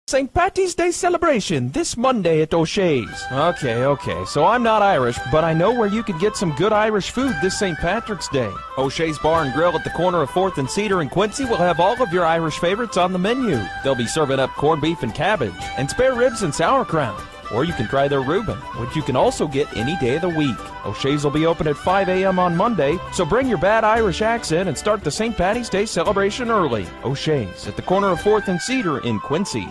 St. Patty's Day celebration this Monday at O'Shea's. Okay, so I'm not Irish, but I know where you can get some good Irish food this St. Patrick's Day. O'Shea's Bar and Grill at the corner of 4th and Cedar in Quincy will have all of your Irish favorites on the menu. They'll be serving up corned beef and cabbage, and spare ribs and sauerkraut. Or you can try their Reuben, which you can also get any day of the week. O'Shea's will be open at 5 a.m. on Monday, so bring your bad Irish accent and start the St. Patty's Day celebration early. O'Shea's at the corner of 4th and Cedar in Quincy.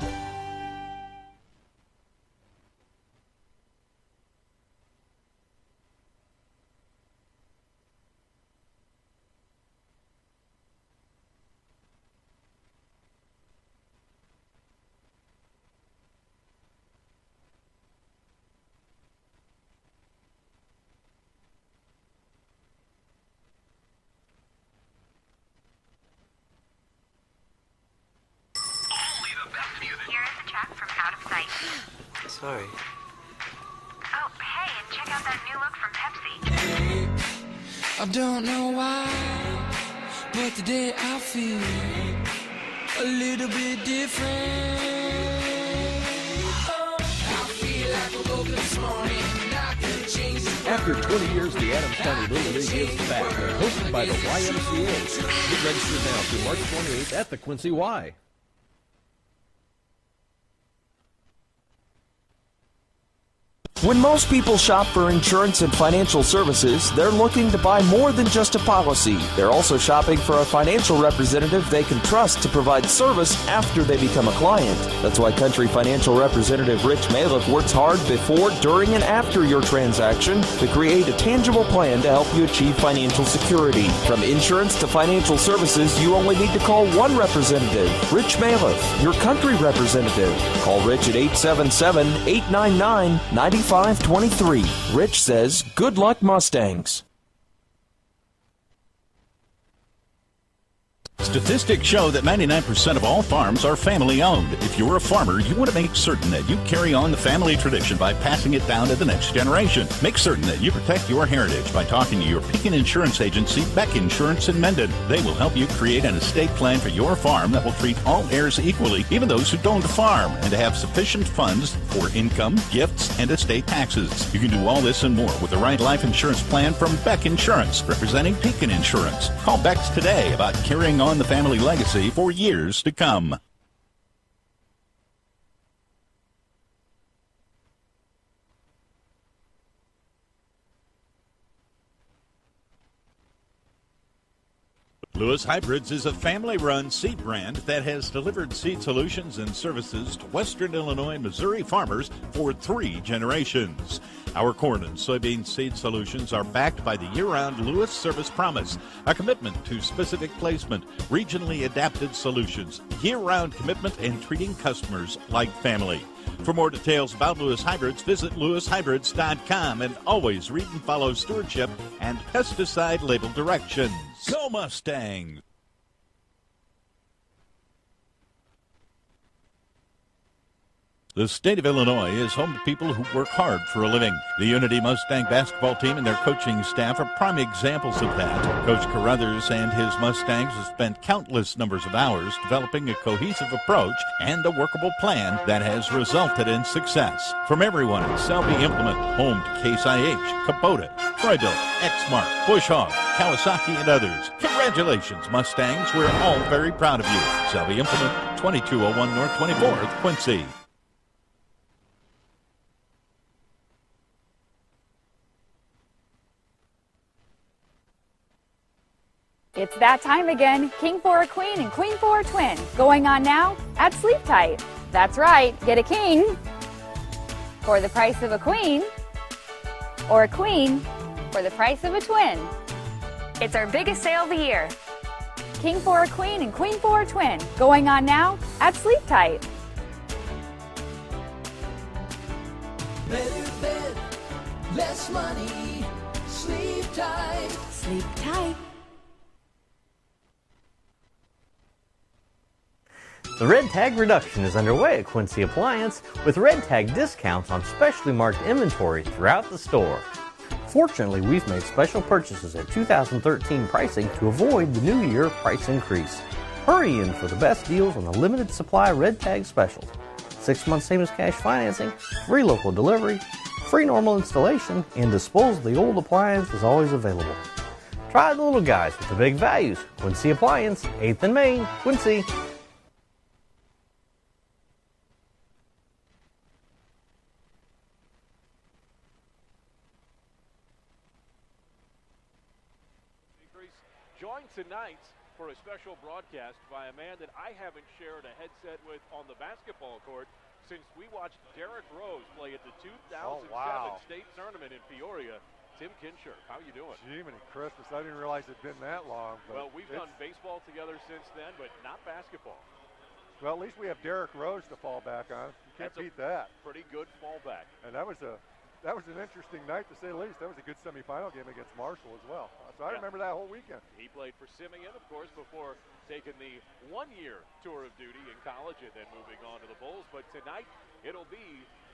Sorry. Oh, hey, and check out that new look from Pepsi. I don't know why, but today I feel a little bit different. I feel like I woke up this morning and I could change the After 20 years, the Adams County Little League is back, hosted by the YMCA. Get registered now through March 28th at the Quincy Y. When most people shop for insurance and financial services, they're looking to buy more than just a policy. They're also shopping for a financial representative they can trust to provide service after they become a client. That's why Country Financial Representative Rich Maliff works hard before, during, and after your transaction to create a tangible plan to help you achieve financial security. From insurance to financial services, you only need to call one representative, Rich Maliff, your Country representative. Call Rich at 877-899-9523. Rich says, good luck, Mustangs. Statistics show that 99% of all farms are family-owned. If you're a farmer, you want to make certain that you carry on the family tradition by passing it down to the next generation. Make certain that you protect your heritage by talking to your Pekin Insurance Agency, Beck Insurance in Mendon. They will help you create an estate plan for your farm that will treat all heirs equally, even those who don't farm, and to have sufficient funds for income, gifts, and estate taxes. You can do all this and more with the right life insurance plan from Beck Insurance, representing Pekin Insurance. Call Beck's today about carrying on the family legacy for years to come. Lewis Hybrids is a family-run seed brand that has delivered seed solutions and services to Western Illinois and Missouri farmers for 3 generations. Our corn and soybean seed solutions are backed by the year-round Lewis Service Promise, a commitment to specific placement, regionally adapted solutions, year-round commitment, and treating customers like family. For more details about Lewis Hybrids, visit lewishybrids.com and always read and follow stewardship and pesticide label directions. Go Mustang! The state of Illinois is home to people who work hard for a living. The Unity Mustang basketball team and their coaching staff are prime examples of that. Coach Carruthers and his Mustangs have spent countless numbers of hours developing a cohesive approach and a workable plan that has resulted in success. From everyone at Selby Implement, home to Case IH, Kubota, Troy-Bilt, Exmark, Bush Hog, Kawasaki, and others. Congratulations, Mustangs. We're all very proud of you. Selby Implement, 2201 North 24th, Quincy. It's that time again. King for a queen and queen for a twin. Going on now at Sleep Tight. That's right, get a king for the price of a queen, or a queen for the price of a twin. It's our biggest sale of the year. King for a queen and queen for a twin. Going on now at Sleep Tight. better bed, less money, sleep tight. Sleep tight. The Red Tag reduction is underway at Quincy Appliance with Red Tag discounts on specially marked inventory throughout the store. Fortunately, we've made special purchases at 2013 pricing to avoid the new year price increase. Hurry in for the best deals on the limited supply Red Tag specials. 6-month same-as cash financing, free local delivery, free normal installation, and dispose of the old appliance is always available. Try the little guys with the big values. Quincy Appliance, 8th and Main, Quincy. Joined tonight for a special broadcast by a man that I haven't shared a headset with on the basketball court since we watched Derrick Rose play at the 2007 state tournament in Peoria. Tim Kinshirk, how you doing? Jiminy Christmas, I didn't realize it'd been that long. Well, we've done baseball together since then, but not basketball. Well, at least we have Derrick Rose to fall back on. You can't beat that. Pretty good fallback. And that was an interesting night, to say the least. That was a good semifinal game against Marshall as well. So I remember that whole weekend. He played for Simeon, of course, before taking the one-year tour of duty in college and then moving on to the Bulls. But tonight, it'll be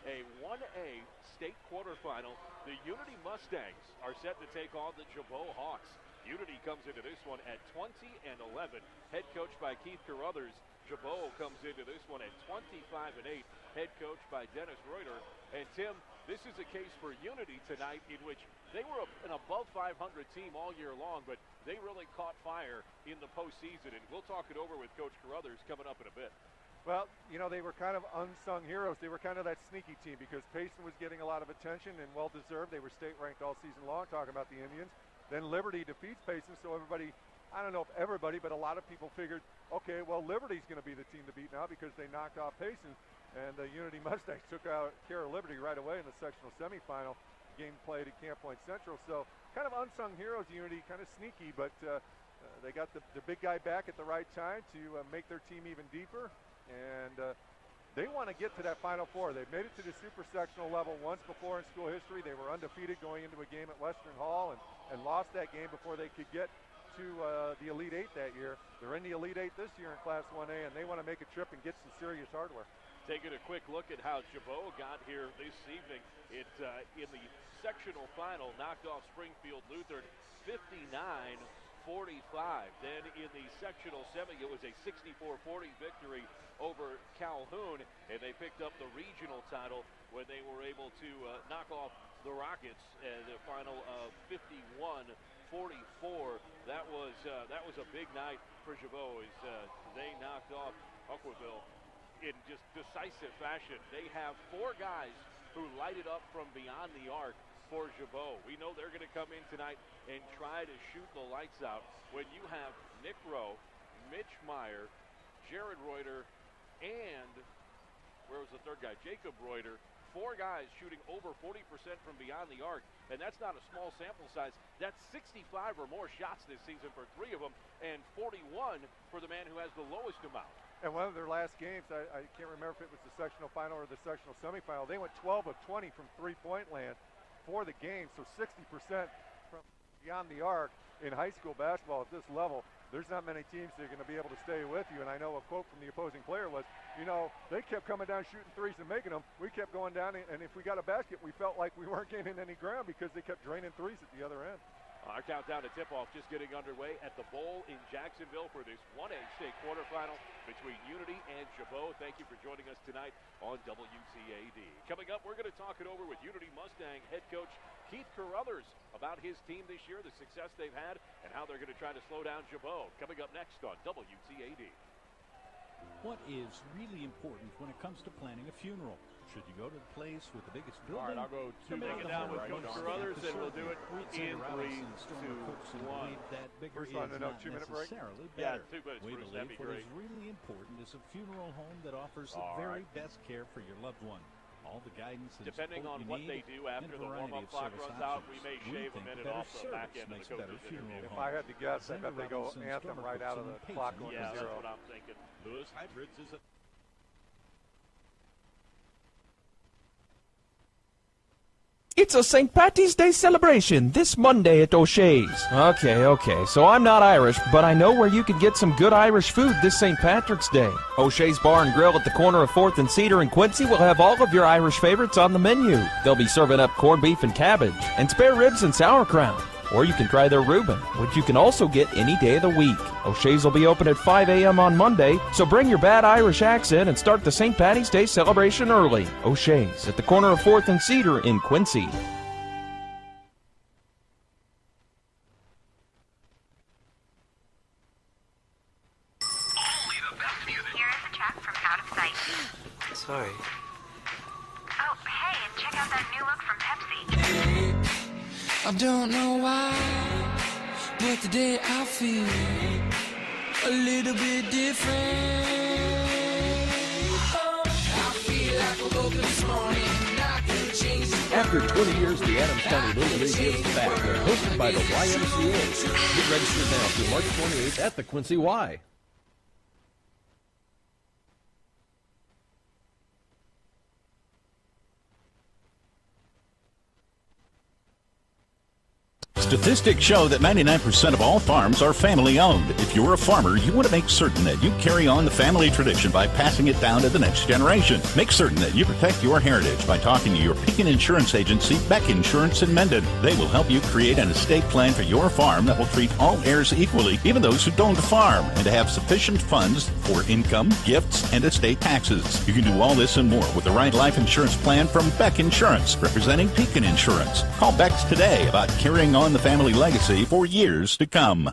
a 1A state quarterfinal. The Unity Mustangs are set to take on the Gibault Hawks. Unity comes into this one at 20-11, head coached by Keith Carruthers. Gibault comes into this one at 25-8, head coached by Dennis Reuter. And Tim, this is a case for Unity tonight in which they were an above 500 team all year long, but they really caught fire in the postseason. And we'll talk it over with Coach Carruthers coming up in a bit. Well, you know, they were kind of unsung heroes. They were kind of that sneaky team because Payson was getting a lot of attention and well-deserved. They were state-ranked all season long, talking about the Indians. Then Liberty defeats Payson, so everybody, I don't know if everybody, but a lot of people figured, okay, well, Liberty's going to be the team to beat now because they knocked off Payson. And the Unity Mustangs took out care of Liberty right away in the sectional semifinal. Game played at Camp Point Central. So kind of unsung heroes, Unity, kind of sneaky, but they got the big guy back at the right time to make their team even deeper. And they want to get to that Final Four. They've made it to the super sectional level once before in school history. They were undefeated going into a game at Western Hall and lost that game before they could get to the Elite Eight that year. They're in the Elite Eight this year in Class 1A, and they want to make a trip and get some serious hardware. Taking a quick look at how Gibault got here this evening. It in the sectional final knocked off Springfield Lutheran 59-45. Then in the sectional semi, it was a 64-40 victory over Calhoun, and they picked up the regional title when they were able to knock off the Rockets at the final of 51-44. That was a big night for Gibault as they knocked off Uquaville in just decisive fashion. They have 4 guys who lighted up from beyond the arc for Gibault. We know they're going to come in tonight and try to shoot the lights out. When you have Nick Rowe, Mitch Meyer, Jared Reuter, and where was the third guy? Jacob Reuter. 4 guys shooting over 40% from beyond the arc, and that's not a small sample size. That's 65 or more shots this season for 3 of them, and 41 for the man who has the lowest amount. And one of their last games, I can't remember if it was the sectional final or the sectional semifinal, they went 12 of 20 from three-point land for the game, so 60% from beyond the arc in high school basketball at this level. There's not many teams that are going to be able to stay with you, and I know a quote from the opposing player was, you know, they kept coming down shooting threes and making them. We kept going down, and if we got a basket, we felt like we weren't gaining any ground because they kept draining threes at the other end. Our countdown to tip-off just getting underway at the Bowl in Jacksonville for this 1A state quarterfinal between Unity and Gibault. Thank you for joining us tonight on WTAD. Coming up, we're going to talk it over with Unity Mustang head coach Keith Carruthers about his team this year, the success they've had, and how they're going to try to slow down Gibault. Coming up next on WTAD. What is really important when it comes to planning a funeral? Should you go to the place with the biggest building? All right, I'll go to take it down with Coach Carruthers, and we'll do it in 3, 2, 1. First one to know, 2-minute break? Yeah, 2 minutes, We Bruce, that'd believe be what great. is really important is a funeral home that offers the very best care for your loved one. All the guidance and depending support on you what need, they do after and a the variety warm-up of clock service runs out, we options. may shave a think minute better off the back service end of the makes a better coach's funeral interview. If home. I had to guess, I bet they go Robinson's anthem right out of the Storm clock Coaching going Yeah, to that's zero. what I'm thinking. Lewis Hybrids is a It's a St. Patty's Day celebration this Monday at O'Shea's. Okay, so I'm not Irish, but I know where you can get some good Irish food this St. Patrick's Day. O'Shea's Bar and Grill at the corner of 4th and Cedar in Quincy will have all of your Irish favorites on the menu. They'll be serving up corned beef and cabbage, and spare ribs and sauerkraut. Or you can try their Reuben, which you can also get any day of the week. O'Shea's will be open at 5 a.m. on Monday, so bring your bad Irish accent and start the St. Patty's Day celebration early. O'Shea's at the corner of 4th and Cedar in Quincy. Here is a track from Out of Sight. Sorry. Oh, hey, and check out that new look from Pepsi. I don't know why, but today I feel a little bit different. I feel like I woke up this morning and I could change the After 20 years, the Adams County Little League gives back. They're hosted by the YMCA. Get registered now through March 28th at the Quincy Y. Statistics show that 99% of all farms are family owned. If you're a farmer, you want to make certain that you carry on the family tradition by passing it down to the next generation. Make certain that you protect your heritage by talking to your Pekin Insurance Agency, Beck Insurance in Mendon. They will help you create an estate plan for your farm that will treat all heirs equally, even those who don't farm, and to have sufficient funds for income, gifts, and estate taxes. You can do all this and more with the right life insurance plan from Beck Insurance, representing Pekin Insurance. Call Beck's today about carrying on the family legacy for years to come.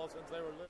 Since they were little.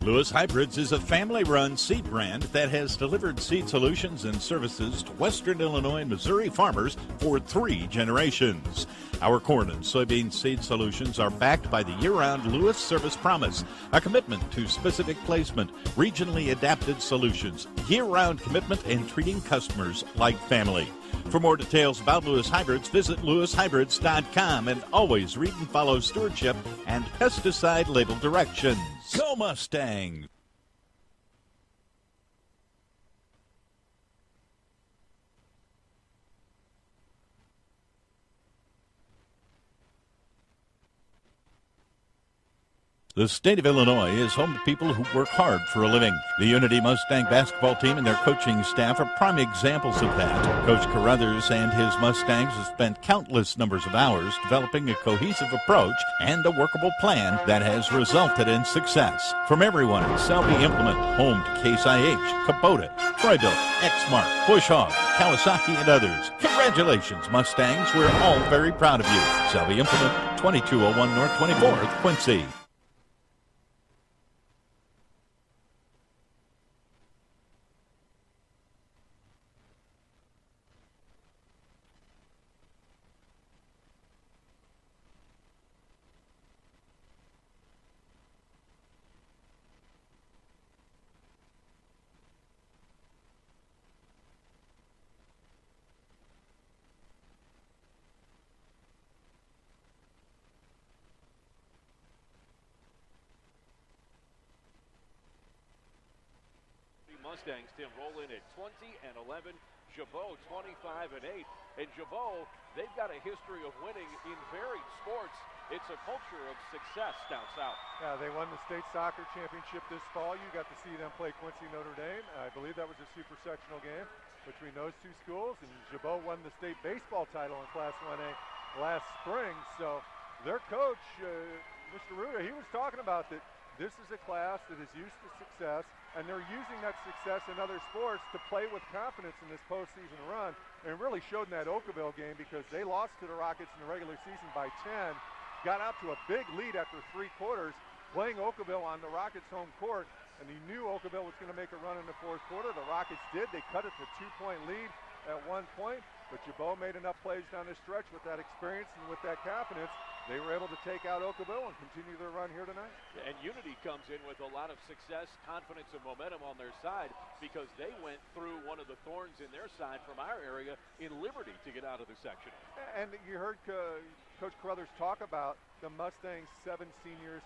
Lewis Hybrids is a family-run seed brand that has delivered seed solutions and services to Western Illinois and Missouri farmers for 3 generations. Our corn and soybean seed solutions are backed by the year-round Lewis Service Promise, a commitment to specific placement, regionally adapted solutions, year-round commitment, and treating customers like family. For more details about Lewis Hybrids, visit lewishybrids.com and always read and follow stewardship and pesticide label directions. Go Mustang! The state of Illinois is home to people who work hard for a living. The Unity Mustang basketball team and their coaching staff are prime examples of that. Coach Carruthers and his Mustangs have spent countless numbers of hours developing a cohesive approach and a workable plan that has resulted in success. From everyone at Selby Implement, home to Case IH, Kubota, Troy-Bilt, Exmark, Bush Hog, Kawasaki, and others. Congratulations, Mustangs. We're all very proud of you. Selby Implement, 2201 North 24th, Quincy. Mustangs, Tim, roll in at 20-11. Gibault 25-8. And Gibault, they've got a history of winning in varied sports. It's a culture of success down south. Yeah, they won the state soccer championship this fall. You got to see them play Quincy Notre Dame. I believe that was a super sectional game between those two schools. And Gibault won the state baseball title in Class 1A last spring. So their coach, Mr. Ruda, he was talking about that this is a class that is used to success, and they're using that success in other sports to play with confidence in this postseason run. And it really showed in that Oakville game because they lost to the Rockets in the regular season by 10, got out to a big lead after 3 quarters, playing Oakville on the Rockets' home court, and he knew Oakville was going to make a run in the 4th quarter. The Rockets did. They cut it to 2-point lead at one point, but Gibault made enough plays down the stretch with that experience and with that confidence. They were able to take out Oakville and continue their run here tonight. And Unity comes in with a lot of success, confidence, and momentum on their side because they went through one of the thorns in their side from our area in Liberty to get out of the section. And you heard Coach Carruthers talk about the Mustangs' 7 seniors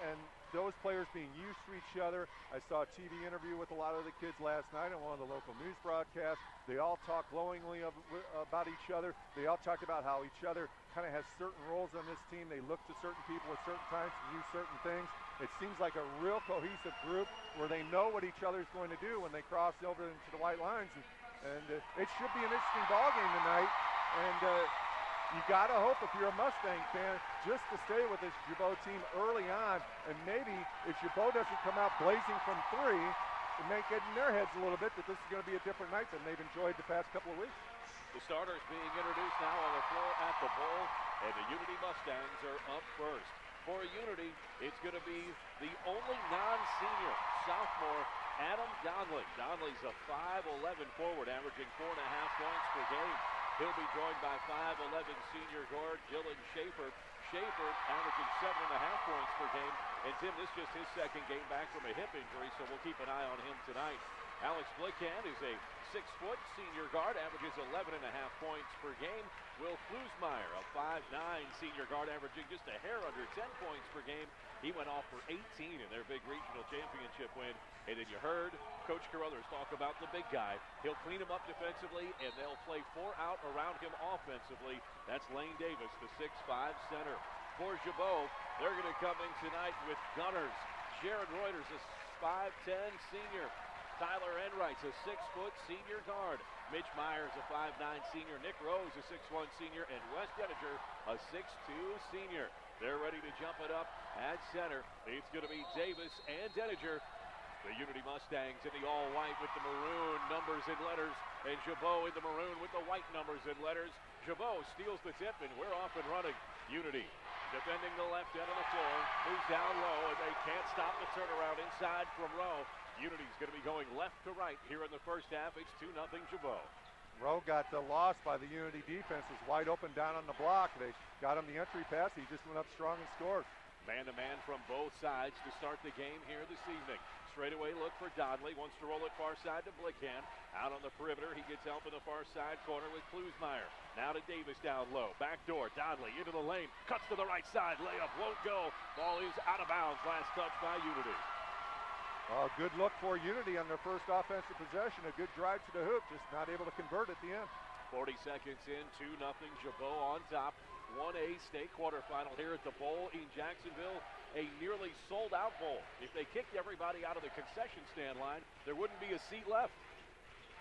and those players being used to each other. I saw a TV interview with a lot of the kids last night on one of the local news broadcasts. They all talked glowingly about each other. They all talked about how each other kind of has certain roles on this team. They look to certain people at certain times to do certain things. It seems like a real cohesive group where they know what each other is going to do when they cross over into the white lines. And it should be an interesting ball game tonight. And you got to hope, if you're a Mustang fan, just to stay with this Gibault team early on. And maybe if Gibault doesn't come out blazing from 3, it may get in their heads a little bit that this is going to be a different night than they've enjoyed the past couple of weeks. The starters being introduced now on the floor at the Bowl, and the Unity Mustangs are up first. For Unity, it's going to be the only non-senior sophomore, Adam Donley. Donley's a 5'11 forward, averaging 4.5 points per game. He'll be joined by 5'11 senior guard Dylan Schaefer. Schaefer averaging 7.5 points per game. And Tim, this is just his second game back from a hip injury, so we'll keep an eye on him tonight. Alex Blickhand is a 6-foot senior guard, averages 11.5 points per game. Will Flusmeyer, a 5'9 senior guard, averaging just a hair under 10 points per game. He went off for 18 in their big regional championship win. And then you heard Coach Carruthers talk about the big guy. He'll clean him up defensively, and they'll play 4 out around him offensively. That's Lane Davis, the 6'5 center. For Gibault, they're going to come in tonight with gunners. Jared Reuters, a 5'10 senior. Tyler Enright's a 6-foot senior guard. Mitch Myers, a 5'9 senior. Nick Rose, a 6'1 senior. And Wes Denninger, a 6'2 senior. They're ready to jump it up at center. It's going to be Davis and Denninger. The Unity Mustangs in the all-white with the maroon numbers and letters. And Gibault in the maroon with the white numbers and letters. Gibault steals the tip, and we're off and running. Unity Defending the left end of the floor. Moves down low, and they can't stop the turnaround inside from Rowe. Unity's going to be going left to right here in the first half. It's 2-0 Gibault. Rowe got lost by the Unity defense. Was wide open down on the block. They got him the entry pass. He just went up strong and scored. Man-to-man from both sides to start the game here this evening. Straightaway look for Donnelly. Wants to roll it far side to Blickhand. Out on the perimeter, he gets help in the far side corner with Klusmeyer. Now to Davis down low. Back door, Donnelly into the lane. Cuts to the right side. Layup won't go. Ball is out of bounds. Last touch by Unity. Good look for Unity on their first offensive possession. A good drive to the hoop. Just not able to convert at the end. 40 seconds in. 2-0 Gibault on top. 1A state quarterfinal here at the Bowl in Jacksonville. A nearly sold-out bowl. If they kicked everybody out of the concession stand line, there wouldn't be a seat left.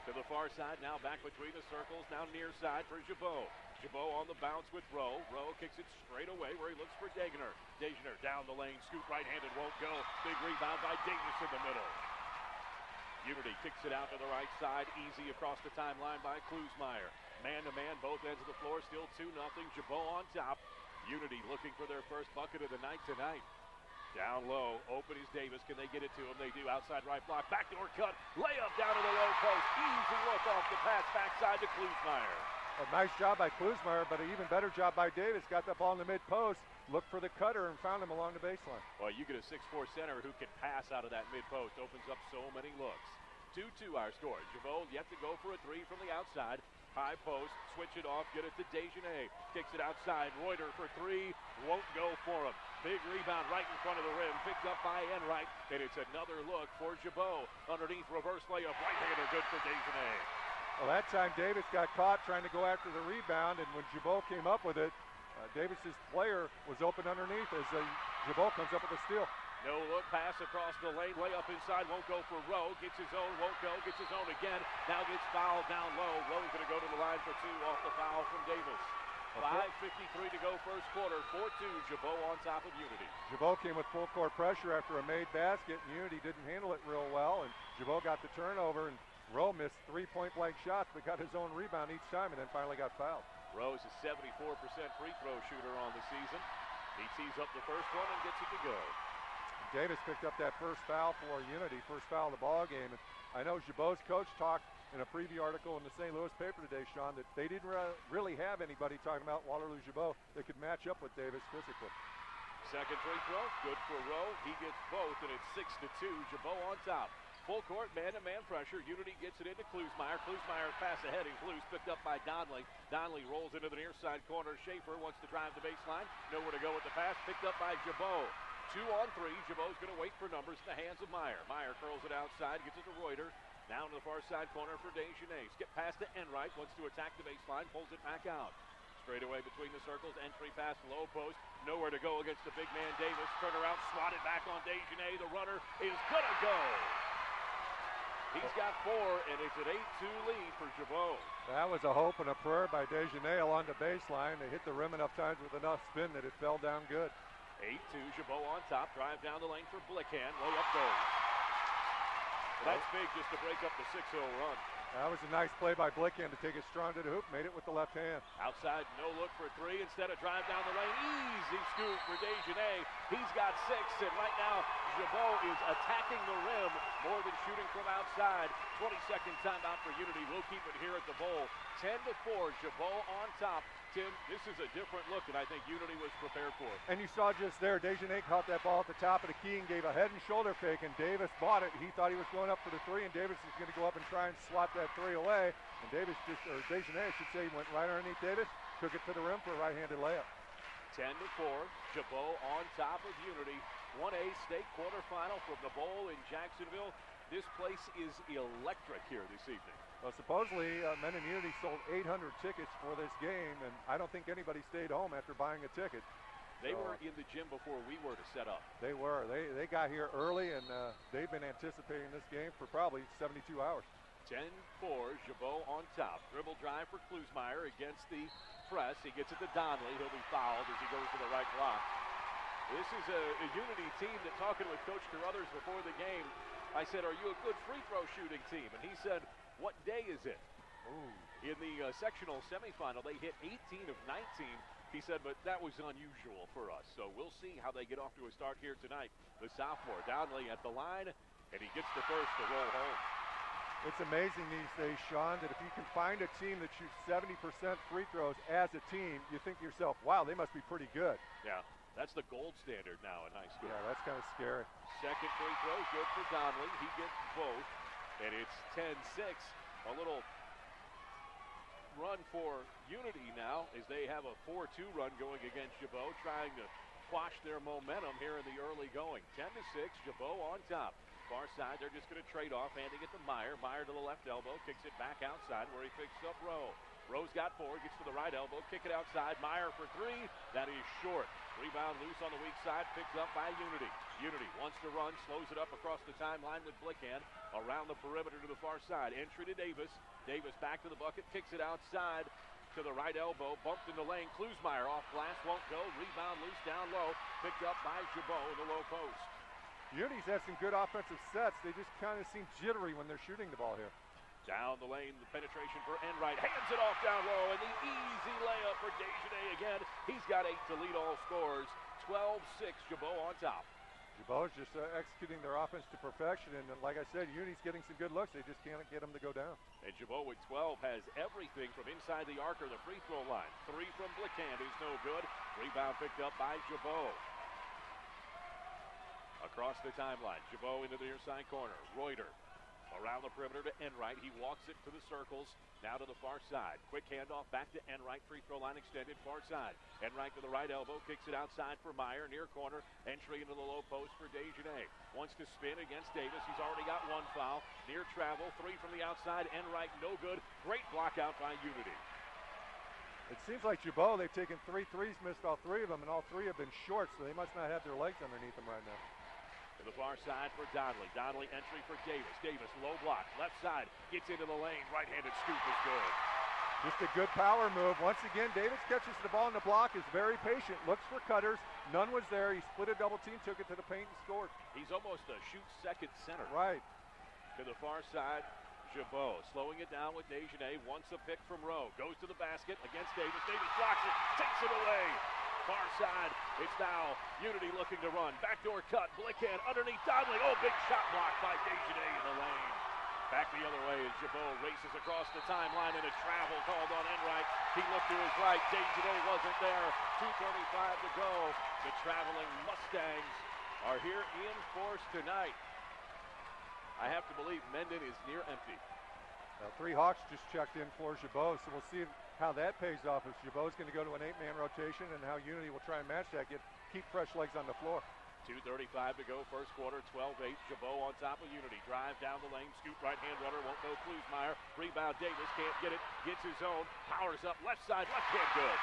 To the far side, now back between the circles, now near side for Gibault. Gibault on the bounce with Rowe. Rowe kicks it straight away where he looks for Degener. Degener down the lane, scoop right-handed, won't go. Big rebound by Davis in the middle. Unity kicks it out to the right side, easy across the timeline by Klusmeyer. Man-to-man, both ends of the floor, still 2-0. Gibault on top. Unity looking for their first bucket of the night tonight. Down low, open is Davis. Can they get it to him? They do. Outside right block, backdoor cut, layup down to the low post. Easy look off the pass, backside to Klusmeyer. A nice job by Klusmeyer, but an even better job by Davis. Got that ball in the mid-post, looked for the cutter, and found him along the baseline. Well, you get a 6'4" center who can pass out of that mid-post. Opens up so many looks. 2-2 our score. Gibault yet to go for a three from the outside. High post, switch it off, get it to Degener. Kicks it outside. Reuter for three, won't go for him. Big rebound right in front of the rim, picked up by Enright, and it's another look for Gibault. Underneath, reverse layup, right-hander, good for Degener. Well, that time Davis got caught trying to go after the rebound, and when Gibault came up with it, Davis's player was open underneath as Gibault comes up with a steal. No look pass across the lane, layup inside, won't go for Rowe. Gets his own, won't go, gets his own again. Now gets fouled down low. Rowe's going to go to the line for two off the foul from Davis. 5:53 to go first quarter. 4-2, Gibault on top of Unity. Gibault came with full court pressure after a made basket, and Unity didn't handle it real well, and Gibault got the turnover, and Rowe missed 3 point-blank shots, but got his own rebound each time, and then finally got fouled. Rowe's a 74% free throw shooter on the season. He tees up the first one and gets it to go. Davis picked up that first foul for Unity, first foul of the ball game. And I know Gibault's coach talked in a preview article in the St. Louis paper today, Sean, that they didn't really have anybody talking about Waterloo Gibault that could match up with Davis physically. Second free throw, good for Rowe. He gets both, and it's 6-2. Gibault on top. Full court, man-to-man pressure. Unity gets it into Klusmeyer. Klusmeyer pass ahead, he's loose, picked up by Donnelly. Donnelly rolls into the near side corner. Schaefer wants to drive the baseline. Nowhere to go with the pass, picked up by Gibault. 2 on 3. Gibault's going to wait for numbers in the hands of Meyer. Meyer curls it outside, gets it to Reuter. Down to the far side corner for Degener. Skip pass to Enright. Wants to attack the baseline. Pulls it back out. Straight away between the circles. Entry pass, low post. Nowhere to go against the big man Davis. Turn around, swatted back on Degener. The runner is going to go. He's got 4, and it's an 8-2 lead for Gibault. That was a hope and a prayer by Degener along the baseline. They hit the rim enough times with enough spin that it fell down good. 8-2, Gibault on top, drive down the lane for Blickhand, layup goes. That's big just to break up the 6-0 run. That was a nice play by Blickhand to take it strong to the hoop, made it with the left hand. Outside, no look for three, instead of drive down the lane, easy scoop for Degener. He's got 6, and right now, Gibault is attacking the rim more than shooting from outside. 20-second timeout for Unity. We'll keep it here at the Bowl. 10-4, Gibault on top. Tim, this is a different look that I think Unity was prepared for. And you saw just there, Degener caught that ball at the top of the key and gave a head and shoulder fake, and Davis bought it. He thought he was going up for the 3, and Davis is going to go up and try and swat that 3 away. And Degener, I should say, went right underneath Davis, took it to the rim for a right-handed layup. 10-4, Gibault on top of Unity. 1A state quarterfinal from the Bowl in Jacksonville. This place is electric here this evening. Well, supposedly, men in Unity sold 800 tickets for this game, and I don't think anybody stayed home after buying a ticket. They were in the gym before we were to set up. They were. They got here early, and they've been anticipating this game for probably 72 hours. 10-4, Gibault on top. Dribble drive for Klusmeyer against the press. He gets it to Donnelly. He'll be fouled as he goes to the right block. This is a Unity team that, talking with Coach Carruthers before the game, I said, are you a good free throw shooting team? And he said, what day is it? Ooh. In the sectional semifinal, they hit 18 of 19 He said, but that was unusual for us. So we'll see how they get off to a start here tonight. The sophomore, Donnelly at the line, and he gets the first to roll home. It's amazing these days, Sean, that if you can find a team that shoots 70% free throws as a team, you think to yourself, wow, they must be pretty good. Yeah, that's the gold standard now in high school. Yeah, that's kind of scary. Second free throw, good for Donnelly. He gets both, and it's 10-6. A little run for Unity now as they have a 4-2 run going against Gibault, trying to quash their momentum here in the early going. 10-6, Gibault on top. Far side, they're just going to trade off, handing it to Meyer. Meyer to the left elbow, kicks it back outside where he picks up Rowe. Rowe's got 4, gets to the right elbow, kick it outside. Meyer for 3, that is short. Rebound loose on the weak side, picked up by Unity. Unity wants to run, slows it up across the timeline with Blickhand. Around the perimeter to the far side, entry to Davis. Davis back to the bucket, kicks it outside to the right elbow, bumped in the lane. Klusmeyer off glass, won't go. Rebound loose down low, picked up by Gibault in the low post. Unity's had some good offensive sets. They just kind of seem jittery when they're shooting the ball here. Down the lane, the penetration for Enright. Hands it off down low, and the easy layup for Desjardins again. He's got 8 to lead all scores. 12-6, Gibault on top. Gibault's just executing their offense to perfection, and like I said, Unity's getting some good looks. They just can't get them to go down. And Gibault with 12 has everything from inside the arc or the free throw line. 3 from Blickhand is no good. Rebound picked up by Gibault. Across the timeline, Gibault into the near side corner. Reuter around the perimeter to Enright. He walks it to the circles, now to the far side. Quick handoff back to Enright. Free throw line extended, far side. Enright to the right elbow, kicks it outside for Meyer. Near corner, entry into the low post for Desjardins. Wants to spin against Davis. He's already got 1 foul. Near travel, 3 from the outside. Enright no good. Great block out by Unity. It seems like Gibault, they've taken 3 threes, missed all 3 of them, and all 3 have been short, so they must not have their legs underneath them right now. To the far side for Donnelly. Donnelly entry for Davis. Davis low block. Left side. Gets into the lane. Right-handed scoop is good. Just a good power move. Once again, Davis catches the ball in the block, is very patient, looks for cutters. None was there. He split a double team, took it to the paint and scored. He's almost a shoot second center. Right. To the far side, Gibault slowing it down with Desjardins. Wants a pick from Rowe. Goes to the basket against Davis. Davis blocks it. Takes it away. Far side, it's now Unity looking to run. Backdoor cut, Blickhand underneath Donnelly. Oh, big shot block by Desjardins in the lane. Back the other way as Gibault races across the timeline and a travel called on Enright. He looked to his right. Desjardins wasn't there. 2:35 to go. The traveling Mustangs are here in force tonight. I have to believe Mendon is near empty. 3 Hawks just checked in for Gibault, so we'll see how that pays off. If Gibault's going to go to an 8-man rotation and how Unity will try and match that, keep fresh legs on the floor. 2:35 to go, first quarter, 12-8. Gibault on top of Unity. Drive down the lane, scoop right-hand runner, won't go Klusmeyer. Rebound, Davis can't get it, gets his own, powers up, left side, left hand good.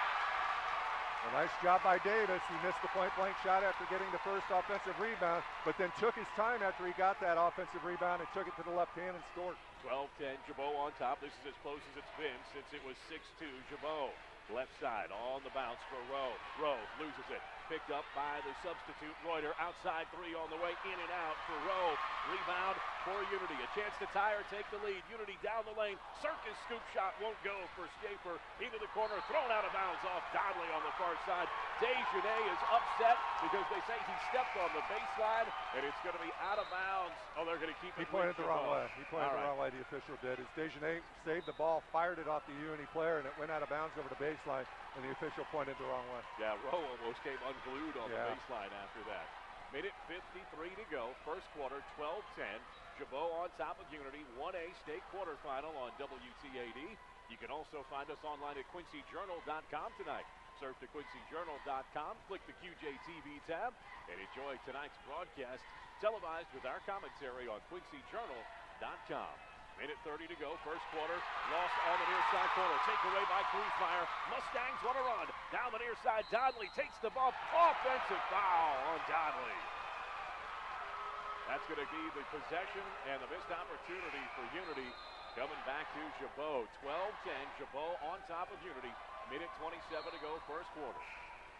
A nice job by Davis. He missed the point-blank shot after getting the first offensive rebound, but then took his time after he got that offensive rebound and took it to the left hand and scored. 12-10, Gibault on top. This is as close as it's been since it was 6-2. Gibault, left side, on the bounce for Rowe. Rowe loses it. Picked up by the substitute, Reuter. Outside 3 on the way, in and out for Rowe. Rebound for Unity. A chance to tie or take the lead. Unity down the lane. Circus scoop shot won't go for Schaefer. Into the corner, thrown out of bounds off Donnelly on the far side. Desjardins is upset because they say he stepped on the baseline, and it's going to be out of bounds. Oh, they're going to keep it. He pointed the wrong way. He pointed the wrong way, the official did. As Desjardins saved the ball, fired it off the Unity player, and it went out of bounds over the baseline, and the official pointed the wrong way. Yeah, Rowe almost came unglued on the baseline after that. Minute 53 to go, first quarter, 12-10. Gibault on top of Unity, 1A state quarterfinal on WTAD. You can also find us online at QuincyJournal.com tonight. Surf to QuincyJournal.com, click the QJTV tab, and enjoy tonight's broadcast televised with our commentary on QuincyJournal.com. Minute 30 to go, first quarter, lost on the near side corner, taken away by Klusmeyer. Mustangs want to run, down the near side, Donnelly takes the ball, offensive foul on Donnelly. That's going to be the possession and the missed opportunity for Unity. Coming back to Gibault, 12-10, Gibault on top of Unity. Minute 27 to go, first quarter.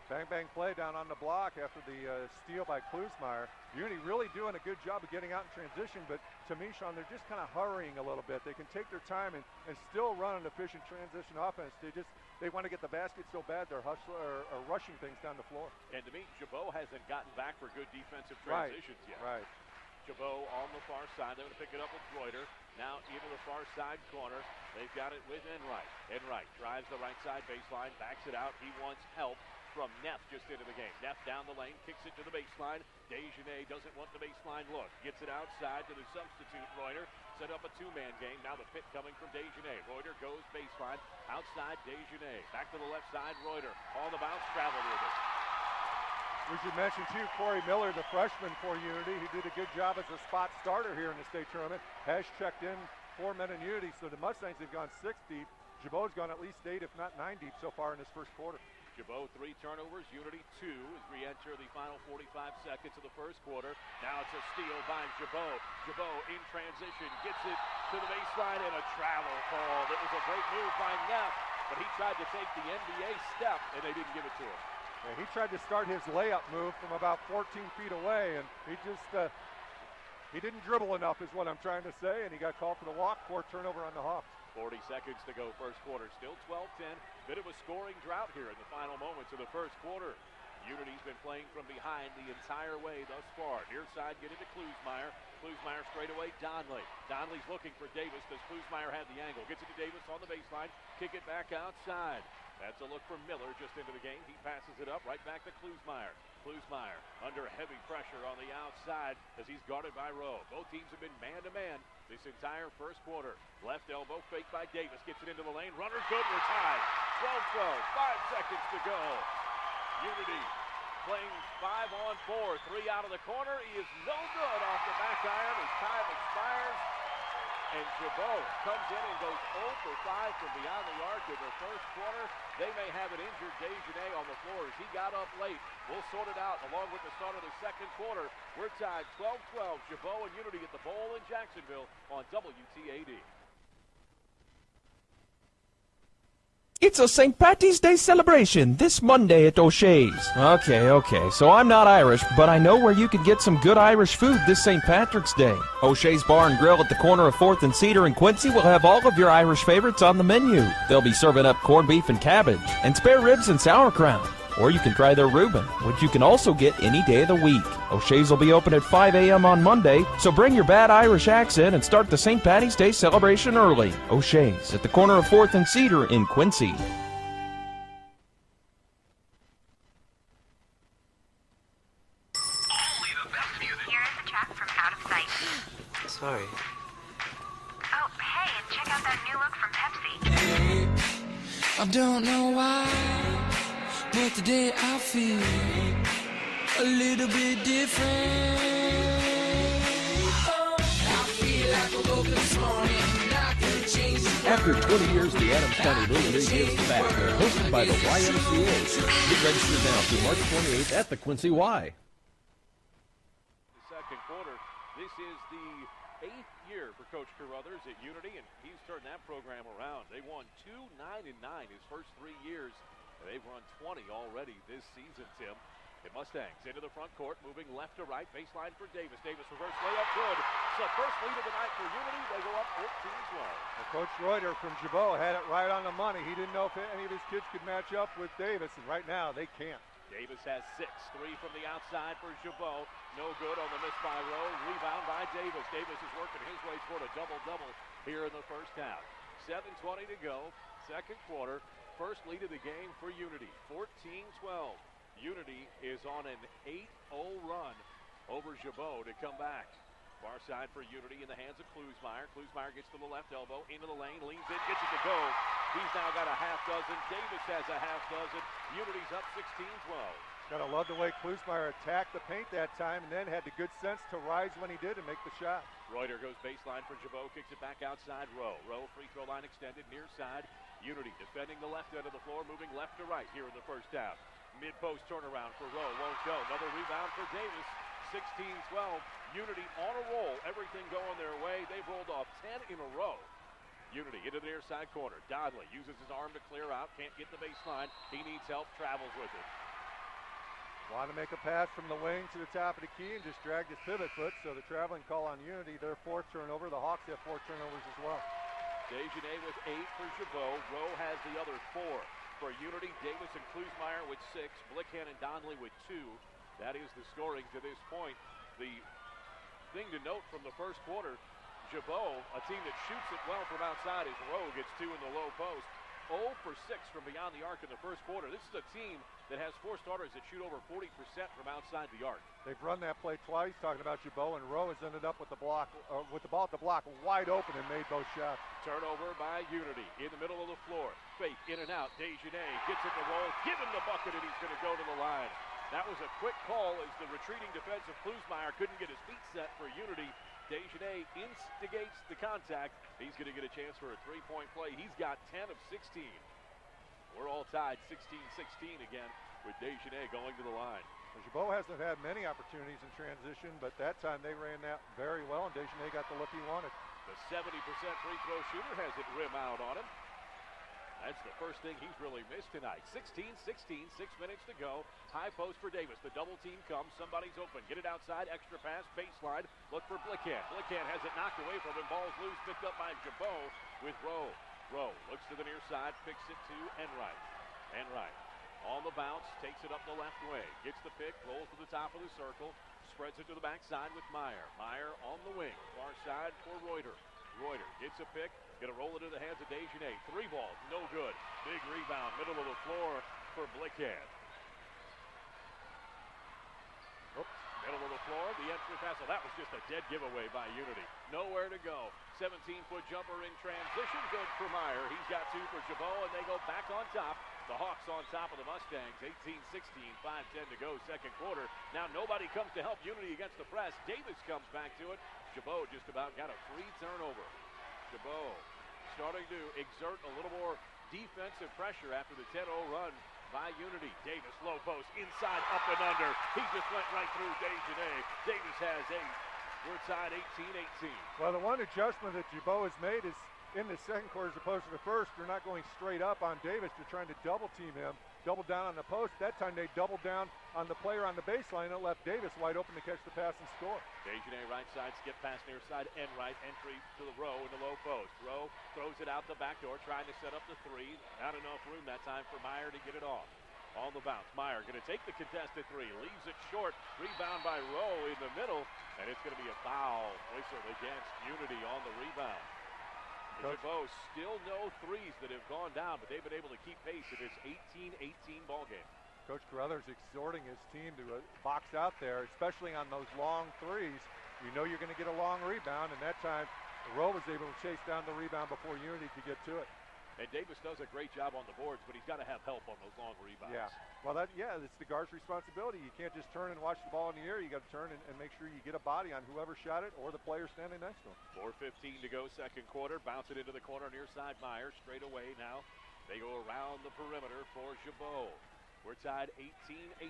Bang play down on the block after the steal by Klusmeyer. Unity really doing a good job of getting out in transition, but to me, Sean, they're just kind of hurrying a little bit. They can take their time and still run an efficient transition offense. They want to get the basket so bad they're rushing things down the floor. And to me, Gibault hasn't gotten back for good defensive transitions yet. Right. Gibault on the far side. They're going to pick it up with Reuter. Now into the far side corner. They've got it with Enright. Enright drives the right side baseline, backs it out. He wants help from Neff just into the game. Neff down the lane, kicks it to the baseline. Desjardins doesn't want the baseline look. Gets it outside to the substitute, Reuter. Set up a two-man game. Now the pit coming from Desjardins. Reuter goes baseline. Outside, Desjardins. Back to the left side, Reuter. On the bounce, traveled with it. We should mention, too, Corey Miller, the freshman for Unity. He did a good job as a spot starter here in the state tournament. Has checked in 4 men in Unity, so the Mustangs have gone 6 deep. Gibault's gone at least 8, if not 9 deep so far in this first quarter. Gibault 3 turnovers, Unity 2 as we enter the final 45 seconds of the first quarter. Now it's a steal by Gibault. Gibault in transition, gets it to the baseline and a travel call. That was a great move by Neff, but he tried to take the NBA step and they didn't give it to him. Yeah, he tried to start his layup move from about 14 feet away, and he just he didn't dribble enough is what I'm trying to say, and he got called for the walk, 4 turnover on the Hawks. 40 seconds to go first quarter. Still 12-10. Bit of a scoring drought here in the final moments of the first quarter. Unity's been playing from behind the entire way thus far. Near side, get it to Klusmeyer. Klusmeyer straight away, Donley. Donley's looking for Davis. Does Klusmeyer have the angle? Gets it to Davis on the baseline. Kick it back outside. That's a look from Miller just into the game. He passes it up right back to Klusmeyer. Klusmeyer under heavy pressure on the outside as he's guarded by Rowe. Both teams have been man-to-man this entire first quarter. Left elbow fake by Davis. Gets it into the lane. Runner good. We're tied. 12-12. 5 seconds to go. Unity playing 5-on-4. 3 out of the corner. He is no good off the back iron as time expires. And Gibault comes in and goes 0 for 5 from beyond the arc in the first quarter. They may have an injured Desjardins on the floor as he got up late. We'll sort it out along with the start of the second quarter. We're tied 12-12. Gibault and Unity at the Bowl in Jacksonville on WTAD. It's a St. Patty's Day celebration this Monday at O'Shea's. Okay, so I'm not Irish, but I know where you can get some good Irish food this St. Patrick's Day. O'Shea's Bar and Grill at the corner of 4th and Cedar in Quincy will have all of your Irish favorites on the menu. They'll be serving up corned beef and cabbage, and spare ribs and sauerkraut. Or you can try their Reuben, which you can also get any day of the week. O'Shea's will be open at 5 a.m. on Monday, so bring your bad Irish accent and start the St. Patty's Day celebration early. O'Shea's at the corner of 4th and Cedar in Quincy. Here is a track from Out of Sight. Sorry. Oh, hey, and check out that new look from Pepsi. Hey, I don't know why, but today I feel a little bit different. I feel like I woke up this morning and I could change the world. After 20 years, the Adams County Little League is back. They're hosted by the YMCA. Get registered now through March 28th at the Quincy Y. The second quarter. This is the 8th year for Coach Carruthers at Unity, and he's turned that program around. They won 2-9-9 his first 3 years. They've run 20 already this season, Tim. The Mustangs into the front court, moving left to right. Baseline for Davis. Davis reverse layup, good. It's the first lead of the night for Unity. They go up 14-12. Coach Reuter from Gibault had it right on the money. He didn't know if any of his kids could match up with Davis, and right now they can't. Davis has 6. 3 from the outside for Gibault. No good on the miss by Rowe. Rebound by Davis. Davis is working his way toward a double-double here in the first half. 7:20 to go. Second quarter. First lead of the game for Unity. 14-12. Unity is on an 8-0 run over Gibault to come back. Far side for Unity in the hands of Klusmeyer. Klusmeyer gets to the left elbow, into the lane, leans in, gets it to go. He's now got a half dozen. Davis has a half dozen. Unity's up 16-12. Gotta love the way Klusmeyer attacked the paint that time and then had the good sense to rise when he did and make the shot. Reuter goes baseline for Gibault, kicks it back outside Rowe. Rowe free throw line extended, near side. Unity defending the left end of the floor, moving left to right here in the first half. Mid-post turnaround for Rowe, won't go. Another rebound for Davis. 16-12. Unity on a roll. Everything going their way. They've rolled off 10 in a row. Unity into the near side corner. Dodley uses his arm to clear out. Can't get the baseline. He needs help. Travels with it. Want to make a pass from the wing to the top of the key and just dragged his pivot foot, so the traveling call on Unity, their fourth turnover. The Hawks have 4 turnovers as well. Desjardins with 8 for Gibault. Rowe has the other 4. For Unity, Davis and Klusmeyer with 6. Blickhand and Donnelly with 2. That is the scoring to this point. The thing to note from the first quarter, Gibault, a team that shoots it well from outside, as Rowe gets 2 in the low post. 0 for 6 from beyond the arc in the first quarter. This is a team that has 4 starters that shoot over 40% from outside the arc. They've run that play twice, talking about Gibault, and Rowe has ended up with the block, with the ball at the block wide open and made both shots. Turnover by Unity in the middle of the floor. Fake in and out. Desjardins gets it to Roll, give him the bucket, and he's going to go to the line. That was a quick call as the retreating defensive Klusmeyer couldn't get his feet set for Unity. Desjardins instigates the contact. He's going to get a chance for a 3-point play. He's got 10 of 16. We're all tied 16-16 again with Desjardins going to the line. Gibault hasn't had many opportunities in transition, but that time they ran that very well, and Desjardins got the look he wanted. The 70% free throw shooter has it rim out on him. That's the first thing he's really missed tonight. 16-16, 6 minutes to go. High post for Davis. The double team comes. Somebody's open. Get it outside. Extra pass. Baseline. Look for Blickhand. Blickhand has it knocked away from him. Ball's loose. Picked up by Gibault with Rowe. Rowe looks to the near side. Picks it to Enright. Enright on the bounce. Takes it up the left wing. Gets the pick. Rolls to the top of the circle. Spreads it to the backside with Meyer. Meyer on the wing. Far side for Reuter. Reuter gets a pick. Going to roll it into the hands of Desjardins. 3 ball, no good. Big rebound, middle of the floor for Blickhand. Oops, middle of the floor, the entry pass. Oh, that was just a dead giveaway by Unity. Nowhere to go. 17-foot jumper in transition, good for Meyer. He's got 2 for Gibault, and they go back on top. The Hawks on top of the Mustangs, 18-16, 5:10 to go, second quarter. Now nobody comes to help Unity against the press. Davis comes back to it. Gibault just about got a free turnover. Gibault starting to exert a little more defensive pressure after the 10-0 run by Unity. Davis, low post, inside, up and under. He just went right through Desjardins. Davis has 8. We're tied 18-18. Well, the one adjustment that Gibault has made is in the second quarter as opposed to the first. They're not going straight up on Davis. They're trying to double team him, double down on the post. That time they doubled down on the player on the baseline and left Davis wide open to catch the pass and score. Desjardins right side, skip pass near side, Enright, entry to the Rowe in the low post. Rowe throws it out the back door, trying to set up the 3. Not enough room that time for Meyer to get it off. On the bounce, Meyer going to take the contested 3, leaves it short, rebound by Rowe in the middle, and it's going to be a foul whistle against Unity on the rebound. Gibault still no 3s that have gone down, but they've been able to keep pace in this 18-18 ball game. Coach Carruthers exhorting his team to box out there, especially on those long 3s. You know you're going to get a long rebound, and that time Rowe was able to chase down the rebound before Unity could get to it. And Davis does a great job on the boards, but he's got to have help on those long rebounds. Yeah, well, it's the guard's responsibility. You can't just turn and watch the ball in the air. You got to turn and make sure you get a body on whoever shot it or the player standing next to him. 4:15 to go, second quarter. Bounce it into the corner near side. Meyer straight away now. They go around the perimeter for Gibault. We're tied 18-18.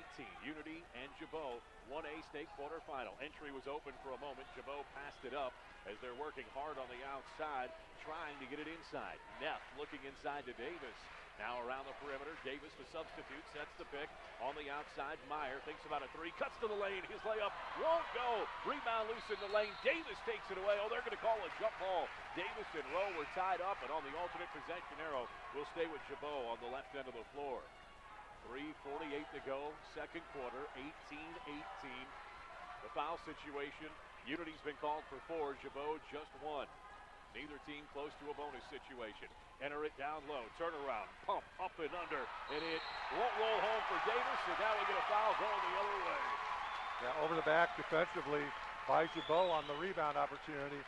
Unity and Gibault, 1A state quarterfinal. Entry was open for a moment. Gibault passed it up as they're working hard on the outside, trying to get it inside. Neff looking inside to Davis. Now around the perimeter. Davis, the substitute, sets the pick. On the outside, Meyer thinks about a 3. Cuts to the lane. His layup won't go. Rebound loose in the lane. Davis takes it away. Oh, they're going to call a jump ball. Davis and Rowe were tied up, and on the alternate possession arrow, we'll stay with Gibault on the left end of the floor. 3:48 to go, second quarter, 18-18. The foul situation, Unity's been called for 4, Gibault just 1. Neither team close to a bonus situation. Enter it down low, turnaround, pump, up and under, and it won't roll home for Davis, and now we get a foul going the other way. Yeah, over the back defensively by Gibault on the rebound opportunity.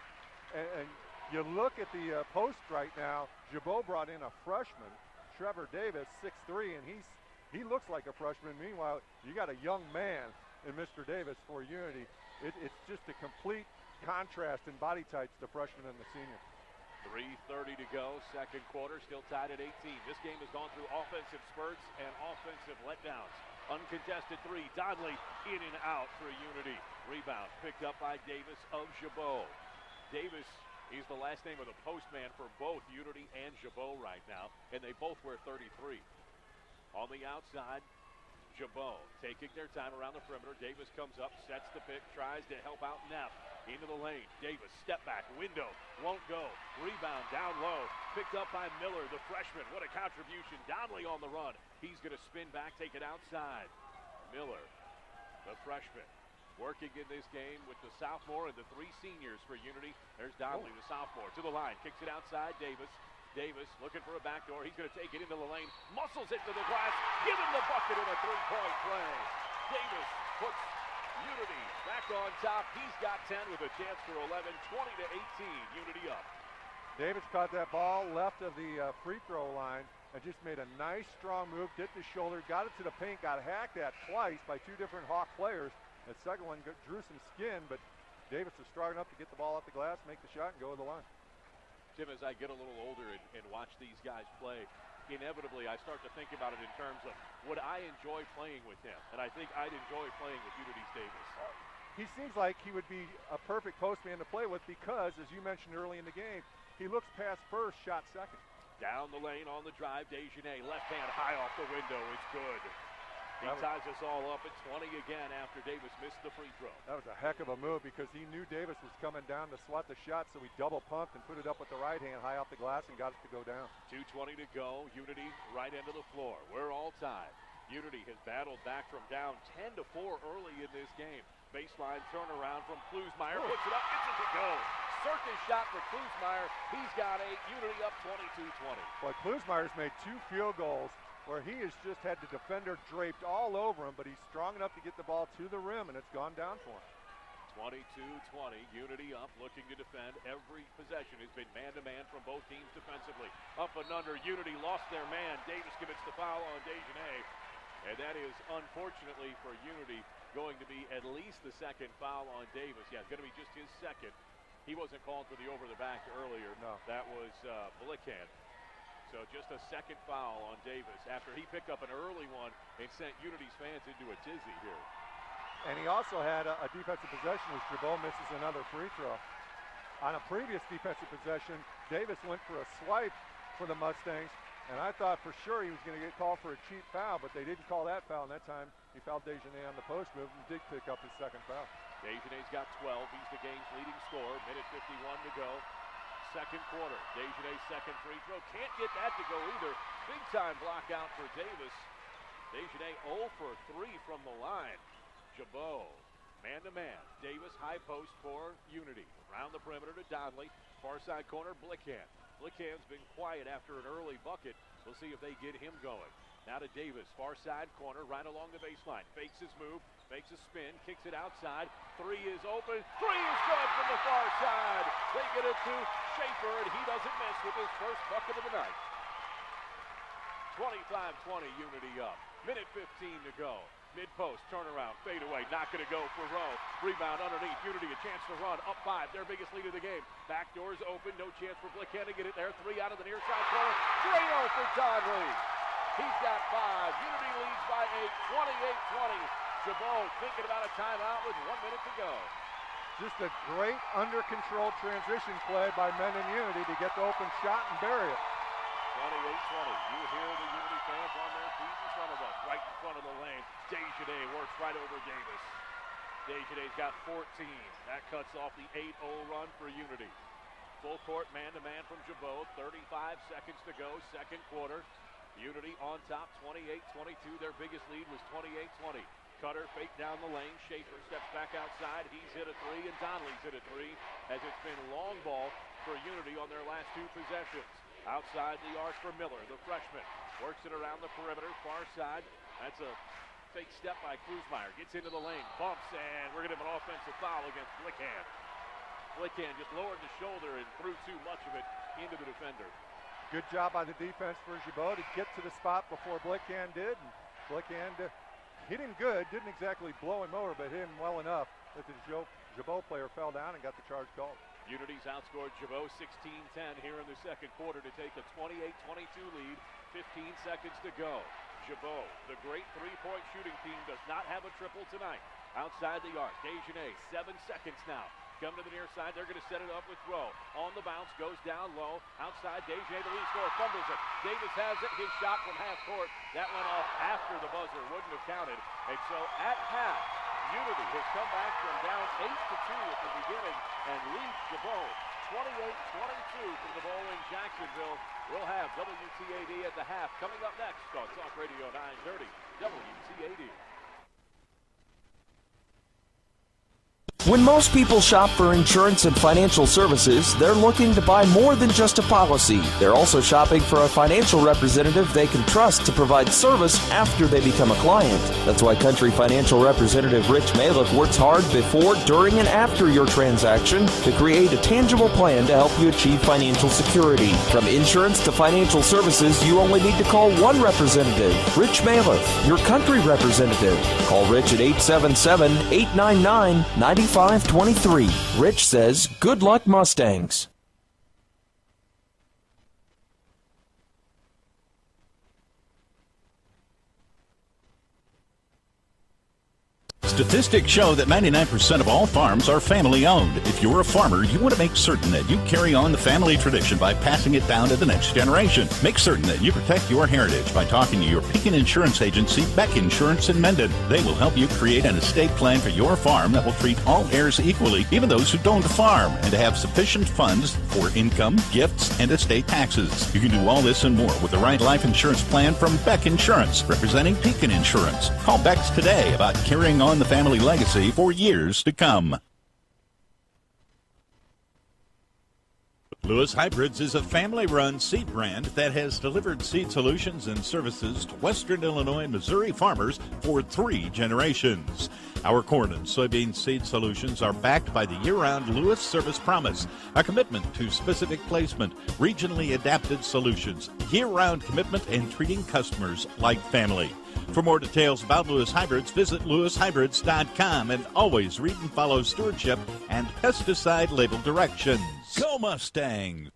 And you look at the post right now, Gibault brought in a freshman, Trevor Davis, 6'3", and he looks like a freshman. Meanwhile, you got a young man in Mr. Davis for Unity. It's just a complete contrast in body types, the freshman and the senior. 3:30 to go, second quarter, still tied at 18. This game has gone through offensive spurts and offensive letdowns. Uncontested 3, Donnelly in and out for Unity. Rebound picked up by Davis of Gibault. Davis is the last name of the postman for both Unity and Gibault right now, and they both wear 33. On the outside, Gibault taking their time around the perimeter. Davis comes up, sets the pick, tries to help out Neff. Into the lane. Davis, step back, window, won't go. Rebound down low, picked up by Miller, the freshman. What a contribution. Donnelly on the run. He's going to spin back, take it outside. Miller, the freshman, working in this game with the sophomore and the three seniors for Unity. There's Donnelly, the sophomore, to the line, kicks it outside. Davis looking for a backdoor. He's going to take it into the lane, muscles it to the glass, give him the bucket in a three-point play. Davis puts Unity back on top. He's got 10 with a chance for 11, 20-18. Unity up. Davis caught that ball left of the free throw line and just made a nice strong move, dipped his shoulder, got it to the paint, got hacked at twice by two different Hawk players. The second one drew some skin, but Davis was strong enough to get the ball off the glass, make the shot, and go to the line. Tim, as I get a little older and watch these guys play, inevitably I start to think about it in terms of would I enjoy playing with him? And I think I'd enjoy playing with Unity's Davis. He seems like he would be a perfect postman to play with because, as you mentioned early in the game, he looks past first, shot second. Down the lane on the drive, Desjardins, left hand high off the window is good. He ties us all up at 20 again after Davis missed the free throw. That was a heck of a move because he knew Davis was coming down to swat the shot, so he double pumped and put it up with the right hand high off the glass and got it to go down. 2:20 to go. Unity right end of the floor. We're all tied. Unity has battled back from down 10-4 early in this game. Baseline turnaround from Klusmeyer. Puts it up, gets it to go. Circus shot for Klusmeyer. He's got 8. Unity up 22-20. Well, Klusmeyer's made 2 field goals where he has just had the defender draped all over him, but he's strong enough to get the ball to the rim, and it's gone down for him. 22-20, Unity up, looking to defend. Every possession has been man-to-man from both teams defensively. Up and under, Unity lost their man. Davis commits the foul on Desjardins, and that is, unfortunately for Unity, going to be at least the second foul on Davis. Yeah, it's going to be just his second. He wasn't called for the over-the-back earlier. No. That was Blickhand. So just a second foul on Davis after he picked up an early one and sent Unity's fans into a tizzy here. And he also had a defensive possession as Gibault misses another free throw. On a previous defensive possession, Davis went for a swipe for the Mustangs, and I thought for sure he was going to get called for a cheap foul, but they didn't call that foul, and that time he fouled Desjardins on the post move and did pick up his second foul. Desjardins got 12. He's the game's leading scorer. Minute 51 to go. Second quarter. Desjardins' second free throw. Can't get that to go either. Big time block out for Davis. Desjardins 0 for 3 from the line. Gibault, man-to-man. Davis high post for Unity. Around the perimeter to Donnelly. Far side corner, Blickhand. Blickhand's been quiet after an early bucket. We'll see if they get him going. Now to Davis, far side corner, right along the baseline. Fakes his move, makes a spin, kicks it outside. 3 is open. 3 is good from the far side. They get it to Schaefer, and he doesn't miss with his first bucket of the night. 25-20, Unity up. Minute 15 to go. Mid-post, turnaround, fade away, not going to go for Rowe. Rebound underneath, Unity a chance to run, up 5, their biggest lead of the game. Back doors open, no chance for Blickhand to get it there. 3 out of the near side corner. Drano for Donnelly. He's got 5. Unity leads by 8, 28-20. Gibault thinking about a timeout with 1 minute to go. Just a great under-control transition play by men in Unity to get the open shot and bury it. 28-20. You hear the Unity fans on their feet in front of us, right in front of the lane. Desjardins works right over Davis. Desjardins got 14. That cuts off the 8-0 run for Unity. Full court man-to-man from Gibault. 35 seconds to go, second quarter. Unity on top, 28-22. Their biggest lead was 28-20. Cutter fake down the lane. Schaefer steps back outside. He's hit a 3, and Donnelly's hit a 3, as it's been long ball for Unity on their last 2 possessions. Outside the arc for Miller, the freshman. Works it around the perimeter, far side. That's a fake step by Klusmeyer. Gets into the lane, bumps, and we're going to have an offensive foul against Blickhand. Blickhand just lowered the shoulder and threw too much of it into the defender. Good job on the defense for Gibault to get to the spot before Blickhand did. And Blickhand hit him good, didn't exactly blow him over, but hit him well enough that the Gibault player fell down and got the charge called. Unity's outscored Gibault 16-10 here in the second quarter to take a 28-22 lead. 15 seconds to go. Gibault, the great three-point shooting team, does not have a triple tonight. Outside the arc, Desjardins, 7 seconds now. Coming to the near side, they're going to set it up with Rowe. On the bounce, goes down low. Outside, Deja, the lead scorer, fumbles it. Davis has it. His shot from half court. That went off after the buzzer. Wouldn't have counted. And so at half, Unity has come back from down 8-2 at the beginning and leads Gibault 28-22 from the bowl in Jacksonville. We'll have WTAD at the half coming up next on Talk Radio 930 WTAD. When most people shop for insurance and financial services, they're looking to buy more than just a policy. They're also shopping for a financial representative they can trust to provide service after they become a client. That's why Country Financial Representative Rich Malick works hard before, during, and after your transaction to create a tangible plan to help you achieve financial security. From insurance to financial services, you only need to call one representative, Rich Malick, your Country representative. Call Rich at 877-899-9523. Rich says, good luck, Mustangs. Statistics show that 99% of all farms are family-owned. If you're a farmer, you want to make certain that you carry on the family tradition by passing it down to the next generation. Make certain that you protect your heritage by talking to your Pekin Insurance Agency, Beck Insurance in Mendon. They will help you create an estate plan for your farm that will treat all heirs equally, even those who don't farm, and to have sufficient funds for income, gifts, and estate taxes. You can do all this and more with the right life insurance plan from Beck Insurance, representing Pekin Insurance. Call Beck's today about carrying on the family legacy for years to come. Lewis Hybrids is a family-run seed brand that has delivered seed solutions and services to Western Illinois and Missouri farmers for 3 generations. Our corn and soybean seed solutions are backed by the year-round Lewis Service Promise, a commitment to specific placement, regionally adapted solutions, year-round commitment, and treating customers like family. For more details about Lewis Hybrids, visit lewishybrids.com and always read and follow stewardship and pesticide label directions. Go Mustangs!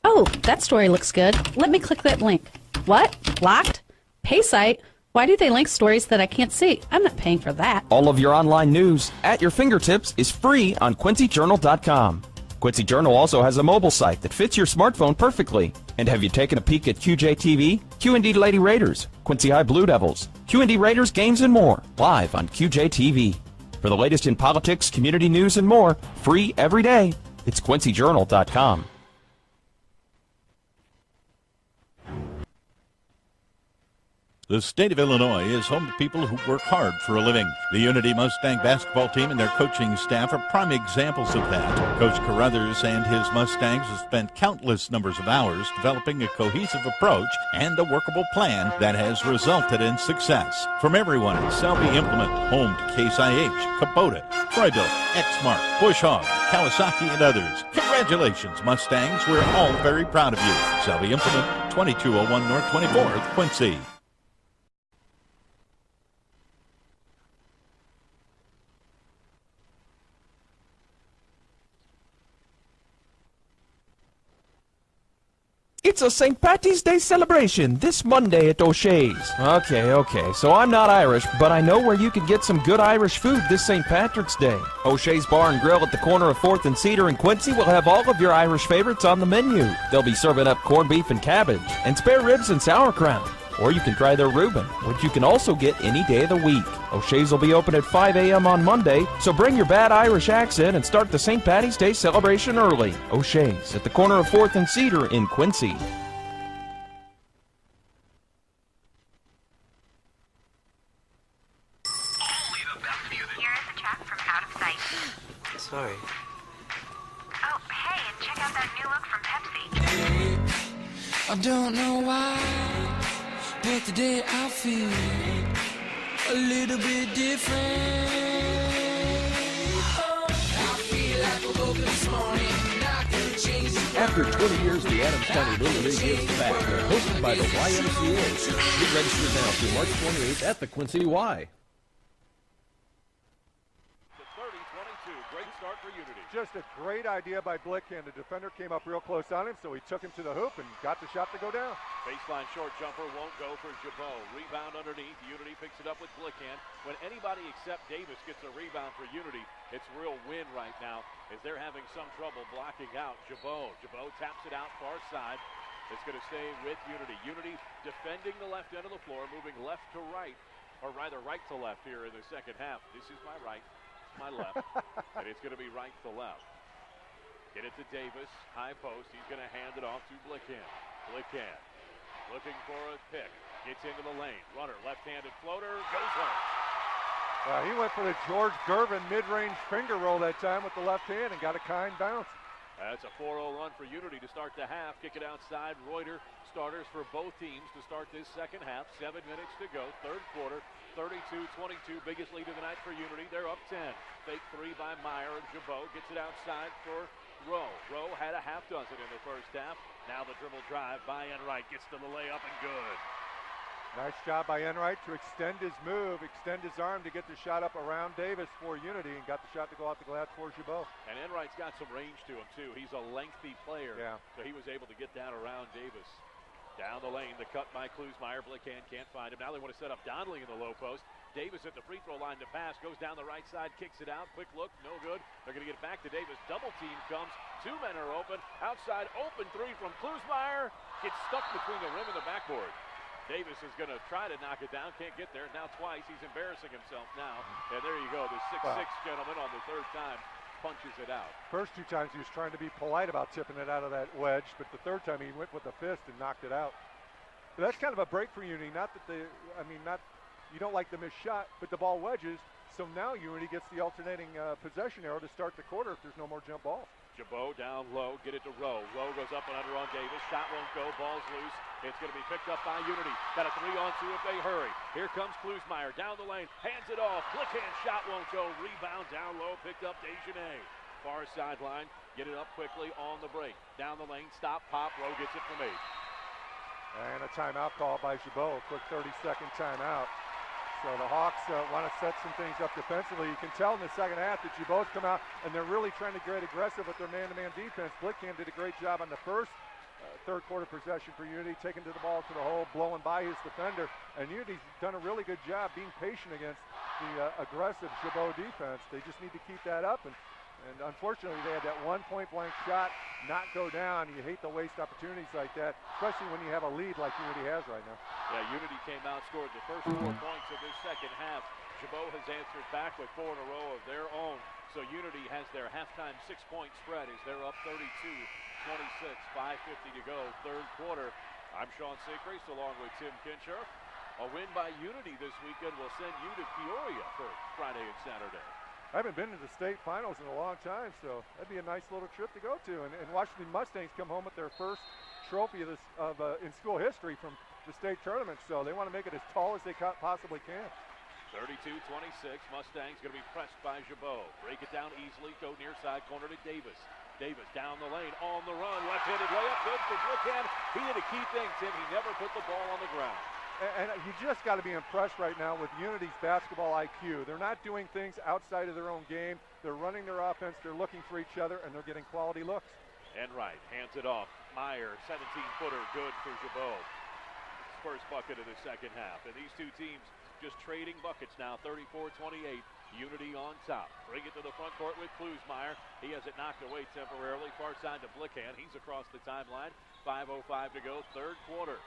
Oh, that story looks good. Let me click that link. What? Locked? Pay site? Why do they link stories that I can't see? I'm not paying for that. All of your online news at your fingertips is free on QuincyJournal.com. Quincy Journal also has a mobile site that fits your smartphone perfectly. And have you taken a peek at QJ-TV, QND Lady Raiders, Quincy High Blue Devils, QND Raiders games and more, live on QJ-TV. For the latest in politics, community news, and more, free every day, it's QuincyJournal.com. The state of Illinois is home to people who work hard for a living. The Unity Mustang basketball team and their coaching staff are prime examples of that. Coach Carruthers and his Mustangs have spent countless numbers of hours developing a cohesive approach and a workable plan that has resulted in success. From everyone at Selby Implement, home to Case IH, Kubota, Troy-Bilt, Exmark, Bush Hog, Kawasaki, and others. Congratulations, Mustangs. We're all very proud of you. Selby Implement, 2201 North 24th, Quincy. It's a St. Patty's Day celebration this Monday at O'Shea's. Okay, so I'm not Irish, but I know where you can get some good Irish food this St. Patrick's Day. O'Shea's Bar and Grill at the corner of 4th and Cedar in Quincy will have all of your Irish favorites on the menu. They'll be serving up corned beef and cabbage, and spare ribs and sauerkraut. Or you can try their Reuben, which you can also get any day of the week. O'Shea's will be open at 5 a.m. on Monday, so bring your bad Irish accent and start the St. Patty's Day celebration early. O'Shea's at the corner of 4th and Cedar in Quincy. Here's a check from out of sight. Sorry. Oh, hey, and check out that new look from Pepsi. I don't know why, but today I feel a little bit different. I feel like I woke up this morning and I could change the After 20 years, the Adams County Little League gives back. They're hosted by the YMCA. Get registered now through March 28th at the Quincy Y. 30-22, great start for you. Unity. Just a great idea by Blickhand. The defender came up real close on him, so he took him to the hoop and got the shot to go down. Baseline short jumper won't go for Gibault. Rebound underneath. Unity picks it up with Blickhand. When anybody except Davis gets a rebound for Unity, it's a real win right now as they're having some trouble blocking out Gibault. Gibault taps it out far side. It's going to stay with Unity. Unity defending the left end of the floor, moving left to right, or rather right to left here in the second half. This is my right, my left, and it's going to be right to left. Get it to Davis, high post. He's going to hand it off to Blickhand. Blickhand looking for a pick. Gets into the lane. Runner, left-handed floater, goes home. He went for the George Gervin mid-range finger roll that time with the left hand and got a kind bounce. That's a 4-0 run for Unity to start the half. Kick it outside. Reuter, starters for both teams to start this second half. 7 minutes to go. Third quarter, 32-22. Biggest lead of the night for Unity. They're up 10. Fake three by Meyer, and Gibault gets it outside for Rowe. Rowe had a half dozen in the first half. Now the dribble drive by Enright. Gets to the layup and good. Nice job by Enright to extend his move, extend his arm to get the shot up around Davis for Unity, and got the shot to go out the glass for Gibault. And Enright's got some range to him, too. He's a lengthy player, so he was able to get down around Davis. Down the lane, the cut by Klusmeyer. Blickhand can't find him. Now they want to set up Donnelly in the low post. Davis at the free throw line to pass, goes down the right side, kicks it out. Quick look, no good. They're going to get it back to Davis. Double team comes. Two men are open. Outside, open three from Klusmeyer. Gets stuck between the rim and the backboard. Davis is going to try to knock it down. Can't get there. Now twice. He's embarrassing himself now. And there you go. The 6'6" gentleman on the third time punches it out. First two times he was trying to be polite about tipping it out of that wedge, but the third time he went with the fist and knocked it out. But that's kind of a break for Unity. Not that you don't like the missed shot, but the ball wedges. So now Unity gets the alternating possession arrow to start the quarter if there's no more jump balls. Gibault down low, get it to Rowe. Rowe goes up and under on Davis. Shot won't go, ball's loose. It's going to be picked up by Unity. Got a 3-on-2 if they hurry. Here comes Klusmeyer down the lane, hands it off. Blickhand shot won't go. Rebound down low, picked up Dejanay. Far sideline, get it up quickly on the break. Down the lane, stop, pop. Rowe gets it from 8. And a timeout call by Gibault. Quick 30-second timeout. So the Hawks want to set some things up defensively. You can tell in the second half that Gibault's come out and they're really trying to get aggressive with their man-to-man defense. Blickhand did a great job on the first third quarter possession for Unity, taking the ball to the hole, blowing by his defender. And Unity's done a really good job being patient against the aggressive Gibault defense. They just need to keep that up. And unfortunately, they had that one point-blank shot not go down. You hate to waste opportunities like that, especially when you have a lead like Unity has right now. Yeah, Unity came out, scored the first 4 points of this second half. Gibault has answered back with 4 in a row of their own. So Unity has their halftime 6-point spread as they're up 32-26, 5:50 to go, third quarter. I'm Sean Sechrist along with Tim Kincher. A win by Unity this weekend will send you to Peoria for Friday and Saturday. I haven't been to the state finals in a long time, so that'd be a nice little trip to go to. And watch the Mustangs come home with their first trophy in school history from the state tournament. So they want to make it as tall as they possibly can. 32-26, Mustangs going to be pressed by Gibault. Break it down easily, go near side corner to Davis. Davis down the lane, on the run, left-handed layup, good for Blickhand. He did a key thing, Tim. He never put the ball on the ground. And you just got to be impressed right now with Unity's basketball IQ. They're not doing things outside of their own game. They're running their offense. They're looking for each other, and they're getting quality looks. Enright hands it off. Meyer, 17-footer, good for Gibault. First bucket of the second half. And these two teams just trading buckets now, 34-28. Unity on top. Bring it to the front court with Klusmeyer. He has it knocked away temporarily. Far side to Blickhand. He's across the timeline. 5:05 to go, third quarter.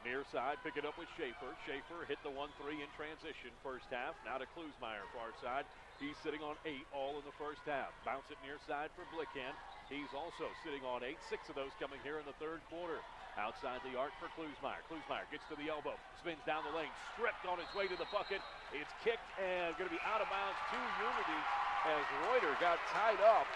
Near side, pick it up with Schaefer. Schaefer hit the 1-3 in transition first half. Now to Klusmeyer, far side. He's sitting on 8 all in the first half. Bounce it near side for Blickhand. He's also sitting on 8. 6 of those coming here in the third quarter. Outside the arc for Klusmeyer. Klusmeyer gets to the elbow, spins down the lane, stripped on his way to the bucket. It's kicked and going to be out of bounds to Unity as Reuter got tied up.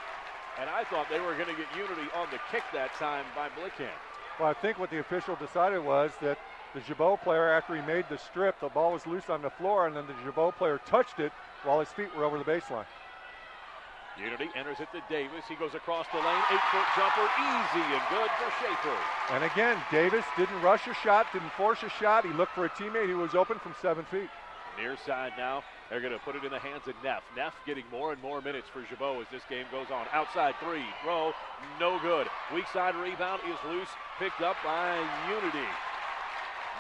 And I thought they were going to get Unity on the kick that time by Blickhand. Well, I think what the official decided was that the Gibault player, after he made the strip, the ball was loose on the floor, and then the Gibault player touched it while his feet were over the baseline. Unity enters it to Davis. He goes across the lane. 8-foot jumper, easy and good for Schaefer. And again, Davis didn't rush a shot, didn't force a shot. He looked for a teammate who was open from 7 feet. Near side now. They're going to put it in the hands of Neff. Neff getting more and more minutes for Gibault as this game goes on. Outside three. Rowe, no good. Weak side rebound is loose. Picked up by Unity.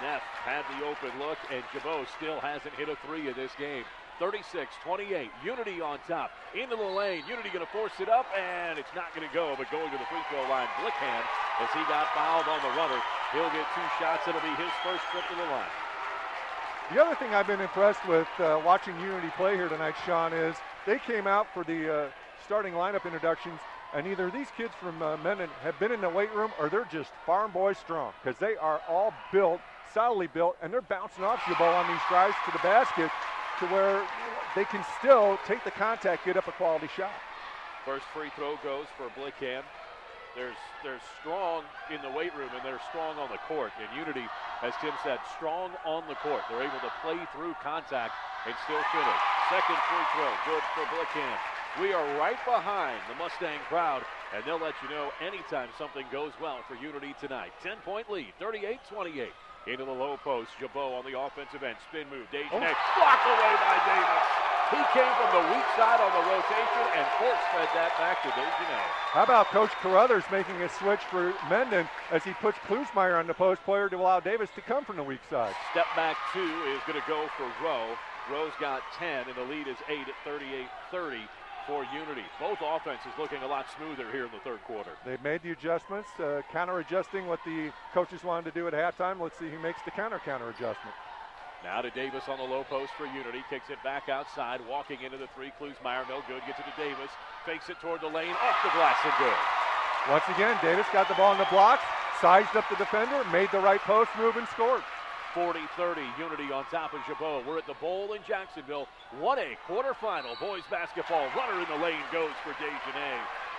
Neff had the open look, and Gibault still hasn't hit a three in this game. 36-28. Unity on top. Into the lane. Unity going to force it up, and it's not going to go, but going to the free throw line. Blickhand, as he got fouled on the runner. He'll get 2 shots. It'll be his first trip to the line. The other thing I've been impressed with watching Unity play here tonight, Sean, is they came out for the starting lineup introductions, and either these kids from Mendon have been in the weight room or they're just farm boy strong, because they are all built, solidly built, and they're bouncing off Gibault on these drives to the basket to where they can still take the contact, get up a quality shot. First free throw goes for Blickhand. They're strong in the weight room, and they're strong on the court. And Unity, as Tim said, strong on the court. They're able to play through contact and still finish. Second free throw, good for Blickhand. We are right behind the Mustang crowd, and they'll let you know anytime something goes well for Unity tonight. 10-point lead, 38-28. Into the low post, Gibault on the offensive end. Spin move, Dejanay, blocked away by Davis. He came from the weak side on the rotation and force-fed that back to Dejanay. How about Coach Carruthers making a switch for Mendon as he puts Klusmeyer on the post player to allow Davis to come from the weak side? Step back 2 is going to go for Rowe. Rowe's got 10, and the lead is 8 at 38-30 for Unity. Both offenses looking a lot smoother here in the third quarter. They've made the adjustments, counter-adjusting what the coaches wanted to do at halftime. Let's see who makes the counter adjustment. Now to Davis on the low post for Unity. Kicks it back outside. Walking into the three. Klusmeyer, no good. Gets it to Davis. Fakes it toward the lane. Off the glass and good. Once again, Davis got the ball in the blocks, sized up the defender, made the right post move, and scored. 40-30, Unity on top of Gibault. We're at the Bowl in Jacksonville. 1A quarterfinal boys basketball. Runner in the lane goes for Dejanay.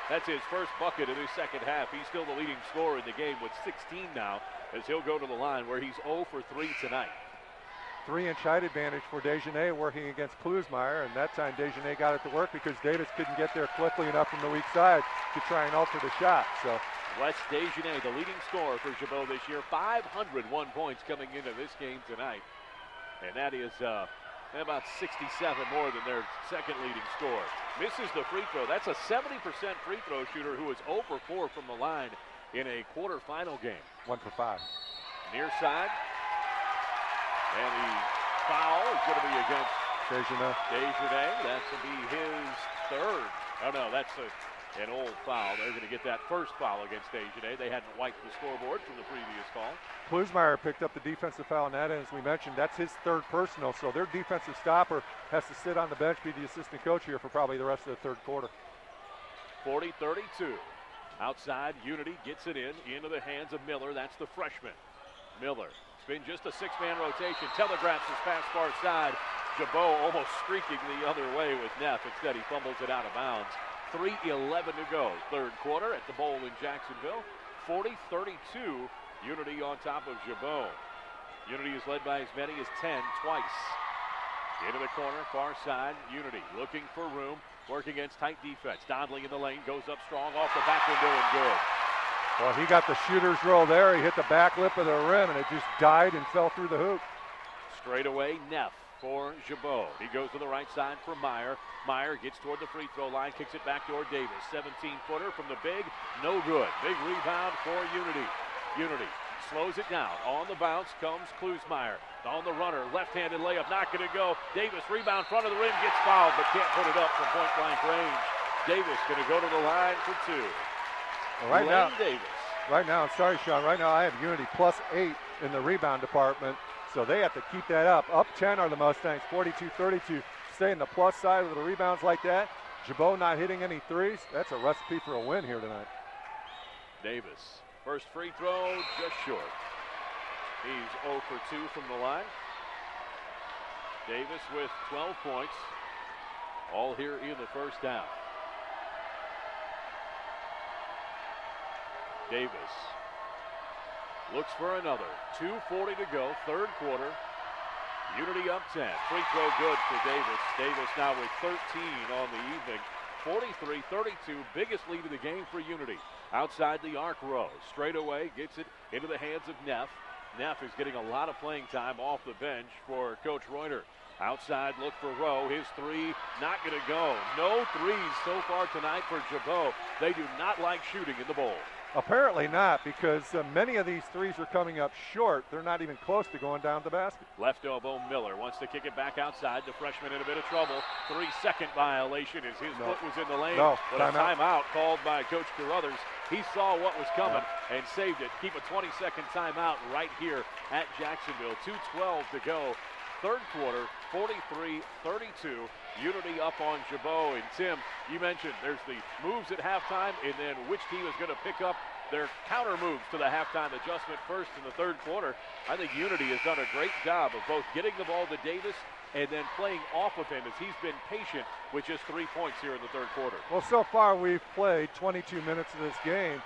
That's his first bucket of the second half. He's still the leading scorer in the game with 16 now, as he'll go to the line where he's 0 for 3 tonight. 3-inch height advantage for Dejanay working against Klusmeyer, and that time Dejanay got it to work because Davis couldn't get there quickly enough from the weak side to try and alter the shot. So Wes Dejanay, the leading scorer for Gibault this year, 501 points coming into this game tonight, and that is about 67 more than their second leading scorer. Misses the free throw. That's a 70% free throw shooter who is 0 for 4 from the line in a quarterfinal game. 1 for 5. Near side. And the foul is going to be against Dejanay. That will be his third. Oh, no, that's an old foul. They're going to get that first foul against Dejanay. They hadn't wiped the scoreboard from the previous call. Klusmeyer picked up the defensive foul on that, and as we mentioned, that's his third personal. So their defensive stopper has to sit on the bench, be the assistant coach here for probably the rest of the third quarter. 40-32. Outside, Unity gets it into the hands of Miller. That's the freshman. Miller. Been just a 6-man rotation. Telegraphs his pass far side. Gibault almost streaking the other way with Neff. Instead, he fumbles it out of bounds. 3:11 to go. Third quarter at the Bowl in Jacksonville. 40-32. Unity on top of Gibault. Unity is led by as many as 10 twice. Into the corner, far side. Unity looking for room. Working against tight defense. Donnelly in the lane. Goes up strong off the back window and good. Well, he got the shooter's roll there. He hit the back lip of the rim, and it just died and fell through the hoop. Straight away, Neff for Gibault. He goes to the right side for Meyer. Meyer gets toward the free throw line, kicks it back toward Davis. 17-footer from the big, no good. Big rebound for Unity. Unity slows it down. On the bounce comes Klusmeyer. On the runner, left-handed layup, not going to go. Davis, rebound, front of the rim, gets fouled, but can't put it up from point-blank range. Davis going to go to the line for 2. Well, right now, I'm sorry, Sean. Right now, I have Unity +8 in the rebound department, so they have to keep that up. Up 10 are the Mustangs, 42-32. Stay in the plus side of the rebounds like that. Gibault not hitting any threes. That's a recipe for a win here tonight. Davis, first free throw, just short. He's 0 for 2 from the line. Davis with 12 points, all here in the first half. Davis looks for another. 2:40 to go, third quarter. Unity up 10. Free throw good for Davis. Davis now with 13 on the evening. 43-32, biggest lead of the game for Unity. Outside the arc row. Straight away, gets it into the hands of Neff. Neff is getting a lot of playing time off the bench for Coach Reuter. Outside look for Rowe. His three not going to go. No threes so far tonight for Gibault. They do not like shooting in the bowl. Apparently not, because many of these threes are coming up short. They're not even close to going down the basket. Left elbow Miller wants to kick it back outside. The freshman in a bit of trouble. 3-second violation as his foot was in the lane. But a timeout called by Coach Carruthers. He saw what was coming and saved it. Keep a 20-second timeout right here at Jacksonville. 2:12 to go. Third quarter, 43-32. Unity up on Gibault. And Tim, you mentioned there's the moves at halftime, and then which team is going to pick up their counter moves to the halftime adjustment first in the third quarter. I think Unity has done a great job of both getting the ball to Davis and then playing off of him as he's been patient with just 3 points here in the third quarter. Well, so far we've played 22 minutes of this game,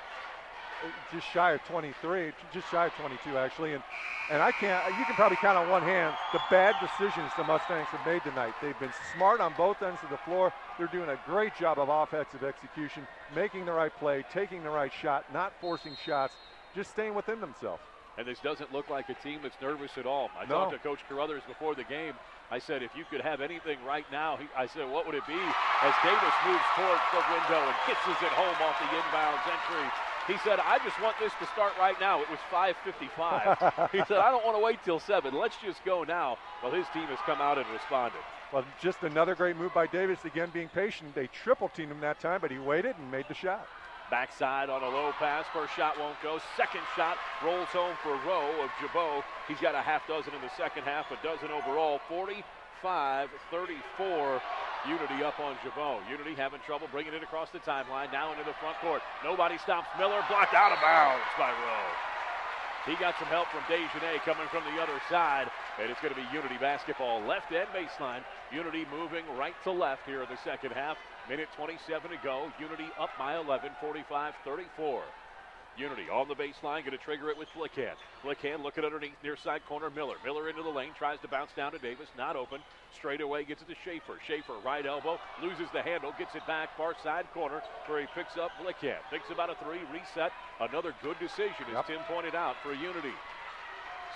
just shy of 23, just shy of 22 actually, and you can probably count on one hand the bad decisions the Mustangs have made tonight. They've been smart on both ends of the floor. They're doing a great job of offensive execution, making the right play, taking the right shot, not forcing shots, just staying within themselves. And this doesn't look like a team that's nervous at all. I talked to Coach Carruthers before the game. I said, if you could have anything right now, I said, what would it be? As Davis moves towards the window and kisses it home off the inbounds entry. He said, I just want this to start right now. It was 5:55. He said, I don't want to wait till 7. Let's just go now. Well, his team has come out and responded. Well, just another great move by Davis, again being patient. They triple-teamed him that time, but he waited and made the shot. Backside on a low pass. First shot won't go. Second shot rolls home for Rowe of Gibault. He's got a half dozen in the second half, a dozen overall. 45-34. Unity up on Gibault. Unity having trouble bringing it across the timeline. Now into the front court. Nobody stops Miller. Blocked out of bounds by Rowe. He got some help from Dejanay coming from the other side. And it's going to be Unity basketball. Left end baseline. Unity moving right to left here in the second half. Minute 27 to go. Unity up by 11, 45-34. Unity on the baseline, going to trigger it with Flickhand. Flickhand looking underneath, near side corner, Miller. Miller into the lane, tries to bounce down to Davis, not open. Straight away, gets it to Schaefer. Schaefer, right elbow, loses the handle, gets it back, far side corner, where he picks up Flickhand. Thinks about a three, reset. Another good decision, as Tim pointed out, for Unity.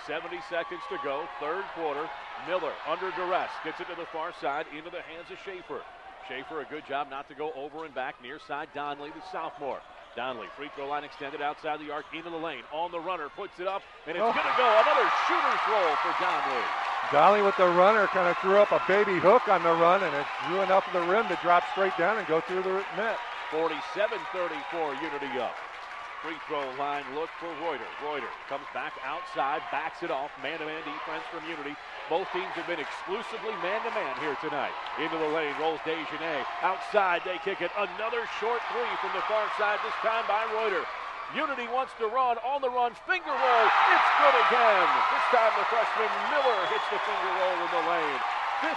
70 seconds to go, third quarter. Miller under duress, gets it to the far side, into the hands of Schaefer. Schaefer, a good job not to go over and back, near side Donnelly, the sophomore. Donnelly, free throw line extended outside the arc, into the lane, on the runner, puts it up, and it's going to go. Another shooter's roll for Donnelly. Donnelly with the runner kind of threw up a baby hook on the run, and it drew enough of the rim to drop straight down and go through the net. 47-34, Unity up. Free throw line look for Reuter. Reuter comes back outside, backs it off. Man-to-man defense from Unity. Both teams have been exclusively man-to-man here tonight. Into the lane rolls Dejanay. Outside, they kick it. Another short three from the far side, this time by Reuter. Unity wants to run, on the run, finger roll. It's good again. This time the freshman Miller hits the finger roll in the lane. 15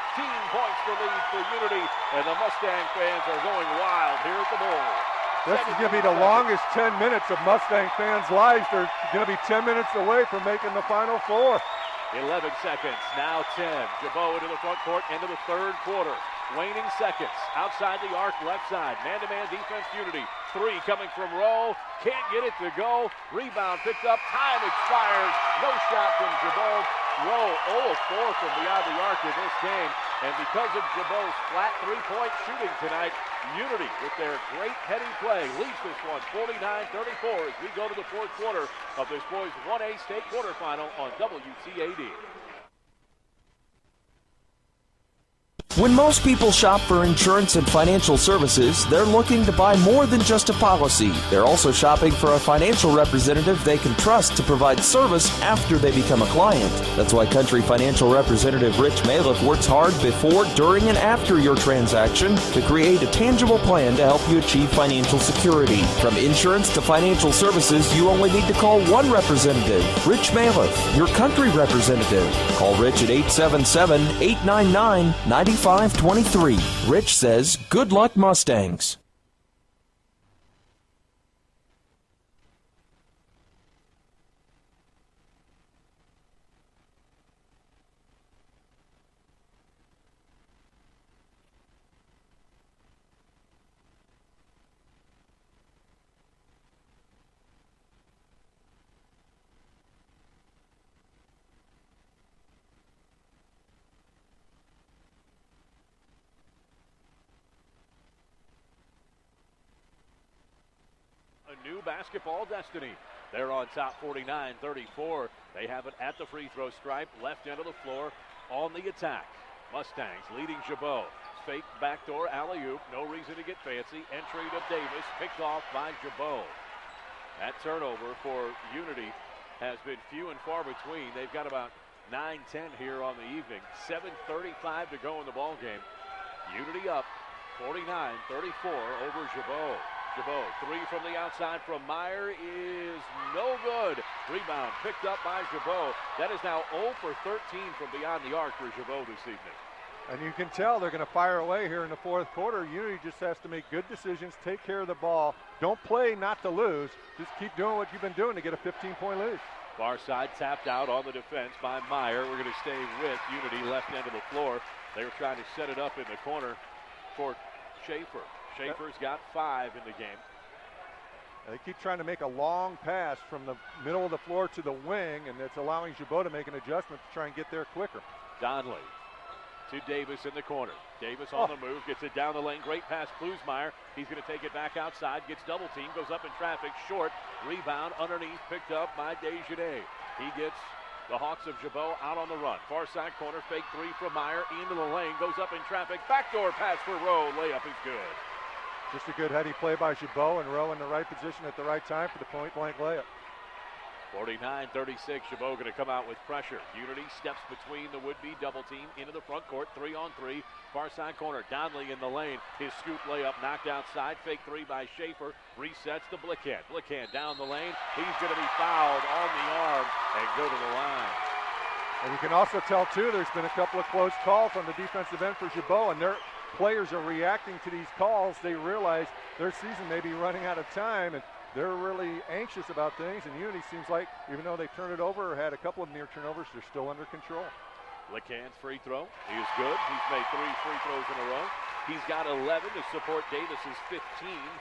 points to lead for Unity, and the Mustang fans are going wild here at the Bowl. This is going to be the longest 10 minutes of Mustang fans' lives. They're going to be 10 minutes away from making the Final Four. 11 seconds, now 10. Gibault into the front court, into the third quarter. Waning seconds, outside the arc, left side. Man-to-man defense, Unity. Three coming from Rowe, can't get it to go. Rebound picked up, time expires. No shot from Gibault. Rowe 0 of 4 from beyond the arc in this game. And because of Gibault's flat three-point shooting tonight, Unity, with their great heading play, leads this one 49-34 as we go to the fourth quarter of this boys 1A state quarterfinal on WTAD. When most people shop for insurance and financial services, they're looking to buy more than just a policy. They're also shopping for a financial representative they can trust to provide service after they become a client. That's why Country Financial Representative Rich Maliff works hard before, during, and after your transaction to create a tangible plan to help you achieve financial security. From insurance to financial services, you only need to call one representative, Rich Maliff, your Country representative. Call Rich at 877-899-9523. Rich says, good luck, Mustangs. new basketball destiny. They're on top 49-34. They have it at the free throw stripe, left end of the floor on the attack. Mustangs leading Gibault. Fake backdoor alley-oop, no reason to get fancy. Entry to Davis, picked off by Gibault. That turnover for Unity has been few and far between. They've got about 9-10 here on the evening. 7:35 to go in the ball game. Unity up 49-34 over Gibault. Gibault, three from the outside from Meyer is no good. Rebound picked up by Gibault. That is now 0 for 13 from beyond the arc for Gibault this evening. And you can tell they're going to fire away here in the fourth quarter. Unity just has to make good decisions, take care of the ball. Don't play not to lose. Just keep doing what you've been doing to get a 15-point lead. Far side tapped out on the defense by Meyer. We're going to stay with Unity, left end of the floor. They were trying to set it up in the corner for Schaefer. Schaefer's got 5 in the game. They keep trying to make a long pass from the middle of the floor to the wing, and it's allowing Gibault to make an adjustment to try and get there quicker. Donnelly to Davis in the corner. Davis on the move, gets it down the lane. Great pass, Klusmeyer. He's going to take it back outside, gets double teamed, goes up in traffic, short. Rebound underneath, picked up by Desjardins. He gets the Hawks of Gibault out on the run. Far side corner, fake three from Meyer, into the lane, goes up in traffic. Backdoor pass for Rowe, layup is good. Just a good heady play by Gibault, and Rowe in the right position at the right time for the point-blank layup. 49-36, Gibault going to come out with pressure. Unity steps between the would-be double team into the front court, 3-on-3, far side corner. Donnelly in the lane, his scoop layup knocked outside, fake three by Schaefer, resets to Blickhand. Blickhand down the lane, he's going to be fouled on the arm and go to the line. And you can also tell, too, there's been a couple of close calls on the defensive end for Gibault, and their players are reacting to these calls. They realize their season may be running out of time, and they're really anxious about things, and Unity seems like, even though they turned it over or had a couple of near turnovers, they're still under control. Blickhand's free throw is good. He's made 3 free throws in a row. He's got 11 to support Davis's 15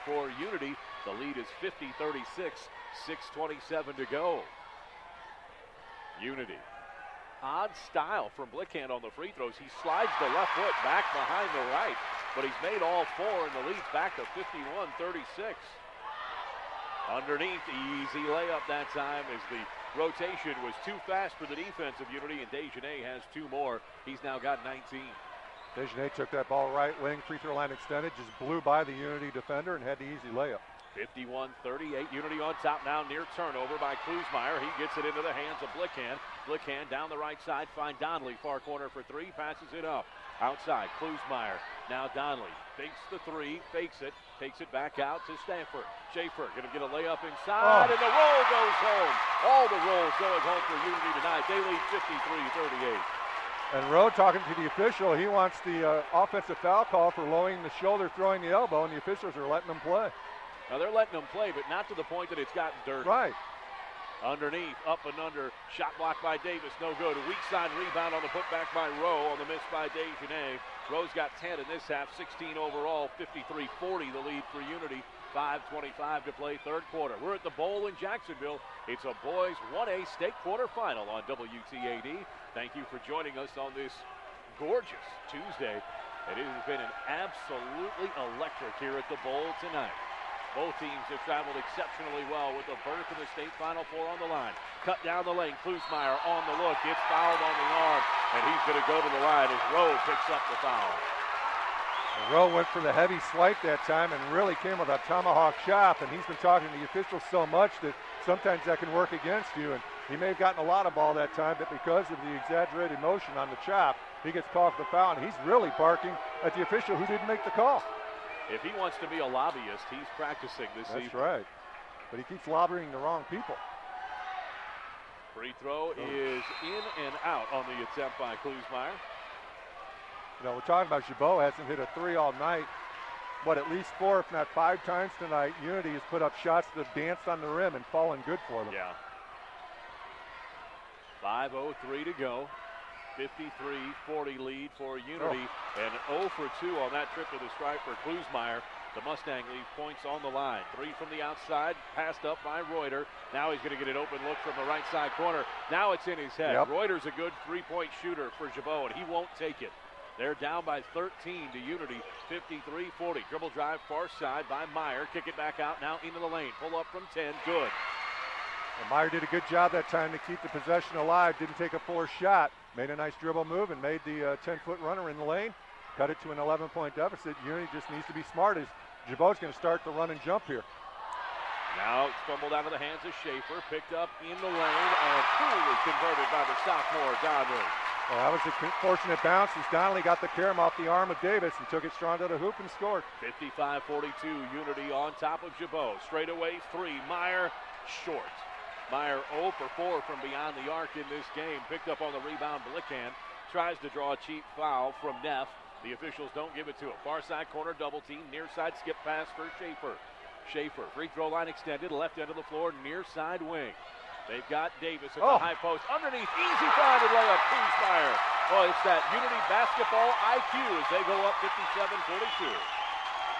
for Unity. The lead is 50-36, 6:27 to go. Unity. Odd style from Blickhand on the free throws. He slides the left foot back behind the right, but he's made all 4, and the lead's back to 51-36. Underneath, easy layup that time as the rotation was too fast for the defense of Unity, and Desjardins has 2 more. He's now got 19. Desjardins took that ball right wing, free throw line extended, just blew by the Unity defender and had the easy layup. 51-38, Unity on top now, near turnover by Klusmeyer. He gets it into the hands of Blickhand. Blickhand down the right side, find Donnelly, far corner for 3, passes it up. Outside, Klusmeyer, now Donnelly, fakes the 3, fakes it, takes it back out to Stanford. Schaefer gonna get a layup inside, and the roll goes home. All the rolls going home for Unity tonight. They lead 53-38. And Rowe talking to the official, he wants the offensive foul call for lowering the shoulder, throwing the elbow, and the officials are letting them play. Now they're letting them play, but not to the point that it's gotten dirty. Right. Underneath, up and under, shot blocked by Davis, no good. A weak side rebound on the putback by Rowe, on the miss by Desjardins. Rowe's got 10 in this half, 16 overall, 53-40 the lead for Unity. 5:25 to play, third quarter. We're at the Bowl in Jacksonville. It's a boys 1A state quarterfinal on WTAD. Thank you for joining us on this gorgeous Tuesday. It has been an absolutely electric here at the Bowl tonight. Both teams have traveled exceptionally well with a berth in the state Final Four on the line. Cut down the lane, Klusmeyer on the look, gets fouled on the arm, and he's going to go to the line as Rowe picks up the foul. And Rowe went for the heavy swipe that time and really came with a tomahawk chop, and he's been talking to the officials so much that sometimes that can work against you, and he may have gotten a lot of ball that time, but because of the exaggerated motion on the chop, he gets called for the foul, and he's really barking at the official who didn't make the call. If he wants to be a lobbyist, he's practicing this season. That's right. But he keeps lobbying the wrong people. Free throw is in and out on the attempt by Klusmeyer. You know, we're talking about Gibault hasn't hit a 3 all night. But at least 4, if not 5 times tonight, Unity has put up shots that have danced on the rim and fallen good for them. Yeah. 5:03 to go. 53-40 lead for Unity, and 0 for 2 on that trip to the stripe for Klusmeyer. The Mustang leave points on the line. 3 from the outside, passed up by Reuter. Now he's going to get an open look from the right side corner. Now it's in his head. Reuter's a good 3-point shooter for Gibault, and he won't take it. They're down by 13 to Unity, 53-40. Dribble drive far side by Meyer. Kick it back out now into the lane. Pull up from 10, good. And Meyer did a good job that time to keep the possession alive. Didn't take a forced shot. Made a nice dribble move and made the 10-foot runner in the lane. Cut it to an 11-point deficit. Unity just needs to be smart as Gibault's going to start the run and jump here. Now it's fumbled out of the hands of Schaefer. Picked up in the lane and coolly converted by the sophomore Donnelly. Well, that was a fortunate bounce as Donnelly got the carom off the arm of Davis and took it strong to the hoop and scored. 55-42, Unity on top of Gibault. Straight away, 3. Meyer, short. Meyer 0 for 4 from beyond the arc in this game. Picked up on the rebound, Blickhand. Tries to draw a cheap foul from Neff. The officials don't give it to him. Far side corner, double team. Near side skip pass for Schaefer. Schaefer, free throw line extended, left end of the floor, near side wing. They've got Davis at the high post. Underneath, easy find and layup, Kuzmeyer. Oh, it's that Unity basketball IQ as they go up 57-42.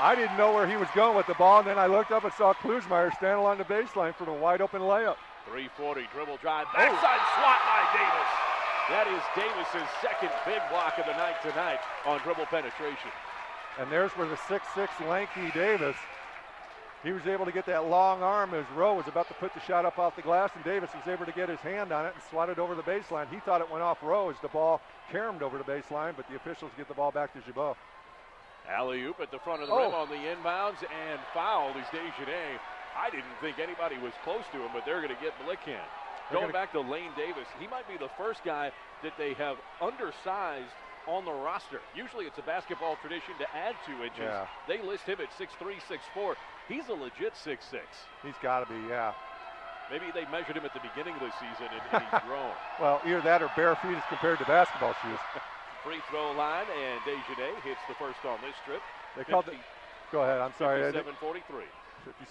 I didn't know where he was going with the ball, and then I looked up and saw Kuzmeyer stand along the baseline for the wide open layup. 3:40 dribble drive, backside swat by Davis. That is Davis's second big block of the night tonight on dribble penetration. And there's where the 6'6" lanky Davis, he was able to get that long arm as Rowe was about to put the shot up off the glass, and Davis was able to get his hand on it and swat it over the baseline. He thought it went off Rowe as the ball caromed over the baseline, but the officials get the ball back to Gibault. Alley-oop at the front of the rim on the inbounds and fouled is Desjardins. I didn't think anybody was close to him, but they're going to get Blickhand. Going back to Lane Davis, he might be the first guy that they have undersized on the roster. Usually it's a basketball tradition to add 2 inches. Yeah. They list him at 6'3", 6'4". He's a legit 6'6". He's got to be, yeah. Maybe they measured him at the beginning of the season and he's grown. Well, either that or bare feet as compared to basketball shoes. Free throw line, and Desjardins hits the first on this trip. They called it. Go ahead, I'm sorry. 57-43.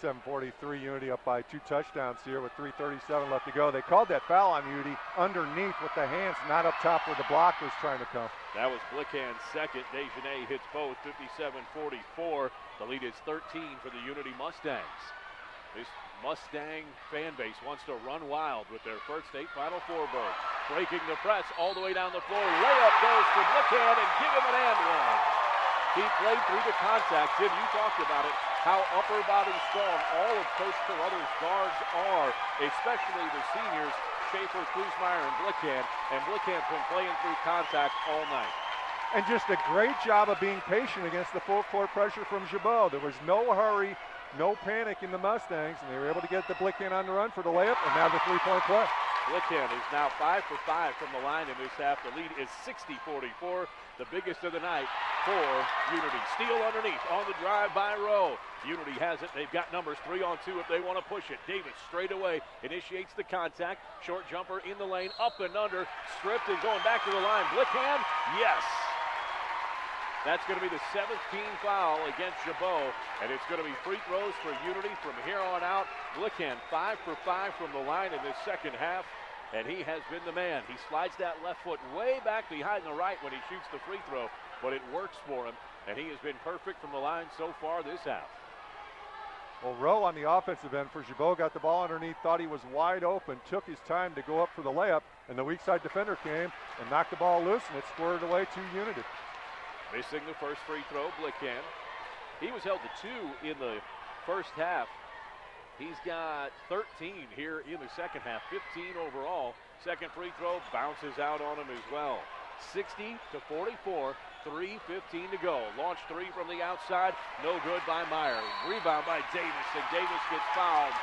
57-43, Unity up by 2 touchdowns here with 3:37 left to go. They called that foul on Unity underneath with the hands, not up top where the block was trying to come. That was Blickhand's second. Desjardins hits both, 57-44. The lead is 13 for the Unity Mustangs. This Mustang fan base wants to run wild with their first state Final Four berth. Breaking the press all the way down the floor. Layup goes for Blickhand and give him an and one. He played through the contact. Tim, you talked about it, how upper body strong all of Coach Carruthers' guards are, especially the seniors, Schaefer, Kuzmeyer, and Blickhand. And Blickhand's been playing through contact all night. And just a great job of being patient against the full court pressure from Gibault. There was no hurry, no panic in the Mustangs, and they were able to get the Blickhand on the run for the layup, and now the 3-point play. Blickhand is now 5 for 5 from the line in this half. The lead is 60-44, the biggest of the night for Unity. Steal underneath on the drive by Rowe. Unity has it. They've got numbers 3-on-2 if they want to push it. Davis straight away initiates the contact. Short jumper in the lane, up and under, stripped and going back to the line. Blickhand, yes. That's going to be the 7th team foul against Gibault, and it's going to be free throws for Unity from here on out. Blickhand 5 for 5 from the line in this second half, and he has been the man. He slides that left foot way back behind the right when he shoots the free throw, but it works for him, and he has been perfect from the line so far this half. Well, Rowe on the offensive end for Gibault got the ball underneath, thought he was wide open, took his time to go up for the layup, and the weak side defender came and knocked the ball loose, and it squirted away to Unity. Missing the first free throw, Blickhand. He was held to 2 in the first half. He's got 13 here in the second half, 15 overall. Second free throw bounces out on him as well. 60-44, 3:15 to go. Launch 3 from the outside, no good by Meyer. Rebound by Davis, and Davis gets fouled.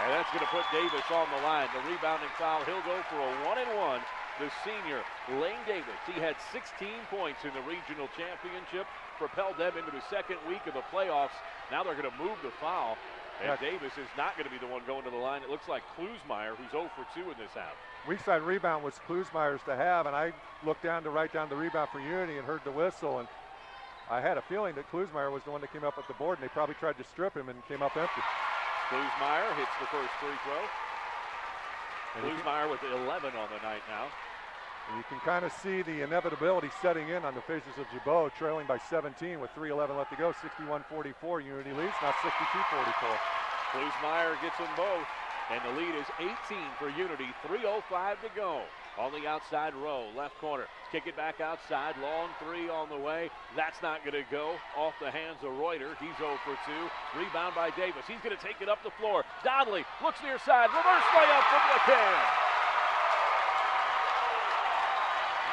And that's going to put Davis on the line. The rebounding foul, he'll go for a 1-and-1. The senior, Lane Davis, he had 16 points in the regional championship, propelled them into the second week of the playoffs. Now they're going to move the foul, and Davis is not going to be the one going to the line. It looks like Kuzmeyer, who's 0 for 2 in this half. Weak side rebound was Kuzmeyer's to have, and I looked down to write down the rebound for Unity and heard the whistle, and I had a feeling that Kuzmeyer was the one that came up with the board, and they probably tried to strip him and came up empty. Kuzmeyer hits the first free throw. Kuzmeyer with 11 on the night now. And you can kind of see the inevitability setting in on the faces of Gibault, trailing by 17 with 3:11 left to go. 61-44, Unity leads, now 62-44. Kuzmeyer gets them both, and the lead is 18 for Unity, 3:05 to go. On the outside row, left corner. Kick it back outside. Long three on the way. That's not going to go. Off the hands of Reuter. He's 0 for 2. Rebound by Davis. He's going to take it up the floor. Donnelly looks near side. Reverse layup from Lacan.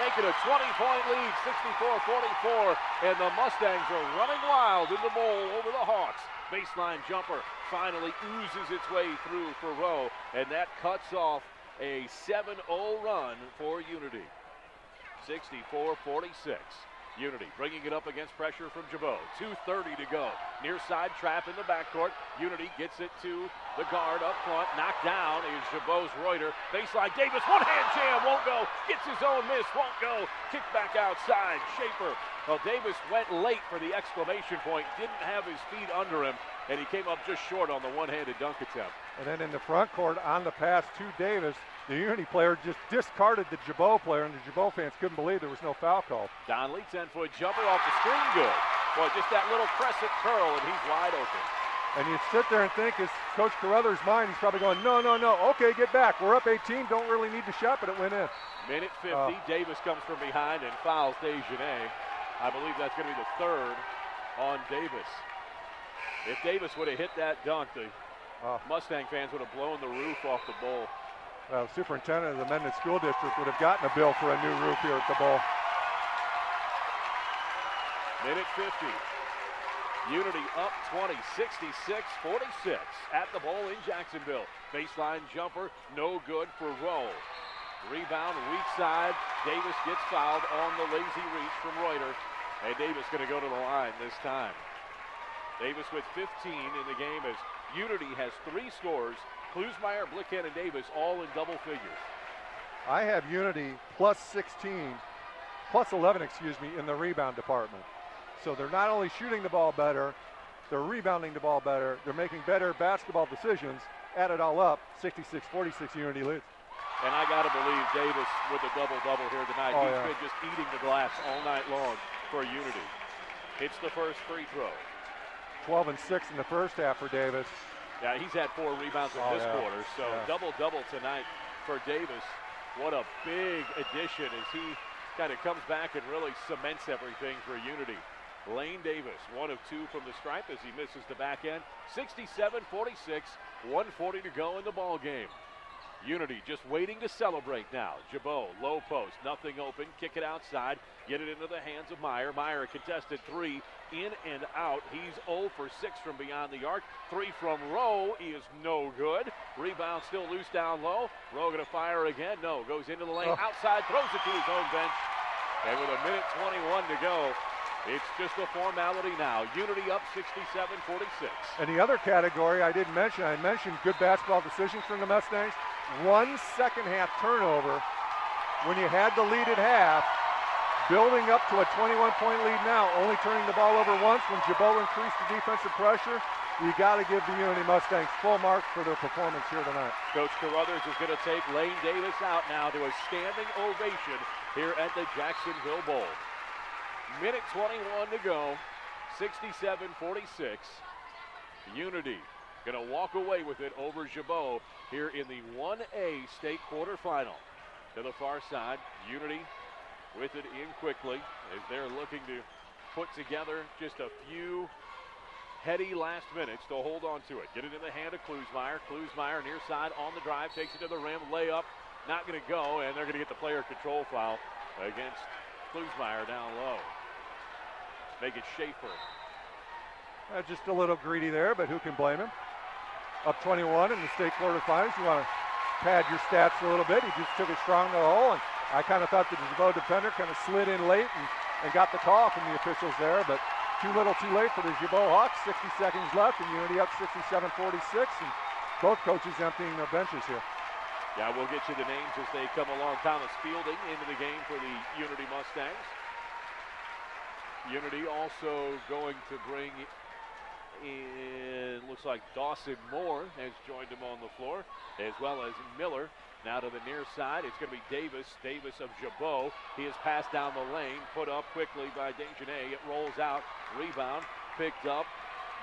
Making a 20-point lead, 64-44. And the Mustangs are running wild in the bowl over the Hawks. Baseline jumper finally oozes its way through for Rowe. And that cuts off a 7-0 run for Unity. 64-46. Unity bringing it up against pressure from Gibault. 2:30 to go. Near side trap in the backcourt. Unity gets it to the guard up front. Knocked down is Gibault's Reuter. Baseline Davis. One-hand jam. Won't go. Gets his own miss. Won't go. Kick back outside. Schaefer. Well, Davis went late for the exclamation point. Didn't have his feet under him. And he came up just short on the one-handed dunk attempt. And then in the front court on the pass to Davis, the Unity player just discarded the Gibault player, and the Gibault fans couldn't believe there was no foul call. Donnelly, 10-foot jumper off the screen, good. Boy, just that little crescent curl, and he's wide open. And you sit there and think, is Coach Carruthers' mind, he's probably going, no. Okay, get back. We're up 18. Don't really need the shot, but it went in. Minute 50. Davis comes from behind and fouls Desjardins. I believe that's going to be the third on Davis. If Davis would have hit that dunk, the Mustang fans would have blown the roof off the bowl. Well, superintendent of the Mendon School District would have gotten a bill for a new roof here at the bowl. Minute 50. Unity up 20, 66-46 at the bowl in Jacksonville. Baseline jumper, no good for Rowe. Rebound, weak side. Davis gets fouled on the lazy reach from Reuter. And Davis going to go to the line this time. Davis with 15 in the game as Unity has 3 scores. Klusmeyer, Blicken, and Davis all in double figures. I have Unity plus 11, in the rebound department. So they're not only shooting the ball better, they're rebounding the ball better, they're making better basketball decisions. Add it all up, 66-46 Unity leads. And I got to believe Davis with a double-double here tonight. He's been just eating the glass all night long for Unity. Hits the first free throw. 12 and 6 in the first half for Davis. Yeah, he's had 4 rebounds in this quarter, so double-double tonight for Davis. What a big addition as he kind of comes back and really cements everything for Unity. Lane Davis, 1 of 2 from the stripe as he misses the back end. 67-46, 1:40 to go in the ball game. Unity just waiting to celebrate now. Gibault, low post, nothing open, kick it outside, get it into the hands of Meyer. Meyer, a contested 3, in and out. He's 0 for 6 from beyond the arc. 3 from Rowe is no good. Rebound still loose down low. Rowe gonna fire again. No, goes into the lane, outside, throws it to his own bench. And with a minute 21 to go, it's just a formality now. Unity up 67-46. And the other category I didn't mention, I mentioned good basketball decisions from the Mustangs. 1 second half turnover when you had the lead at half, building up to a 21-point lead now, only turning the ball over once when Gibault increased the defensive pressure. You got to give the Unity Mustangs full marks for their performance here tonight. Coach Carruthers is going to take Lane Davis out now to a standing ovation here at the Jacksonville Bowl. Minute 21 to go, 67-46. Unity going to walk away with it over Gibault here in the 1A state quarterfinal. To the far side, Unity with it in quickly as they're looking to put together just a few heady last minutes to hold on to it. Get it in the hand of Klusmeyer. Klusmeyer near side on the drive, takes it to the rim, layup, not going to go, and they're going to get the player control foul against Klusmeyer down low. Make it Schaefer. Just a little greedy there, but who can blame him? Up 21 in the state quarterfinals. You want to pad your stats a little bit. He just took it strong to the hole, and I kind of thought the Gibault defender kind of slid in late and got the call from the officials there, but too little too late for the Gibault Hawks. 60 seconds left, and Unity up 67-46, and both coaches emptying their benches here. Yeah, we'll get you the names as they come along. Thomas Fielding into the game for the Unity Mustangs. Unity also going to bring in, looks like Dawson Moore has joined him on the floor, as well as Miller. Now to the near side, it's going to be Davis of Gibault. He is passed down the lane, put up quickly by Desjardins. It rolls out, rebound, picked up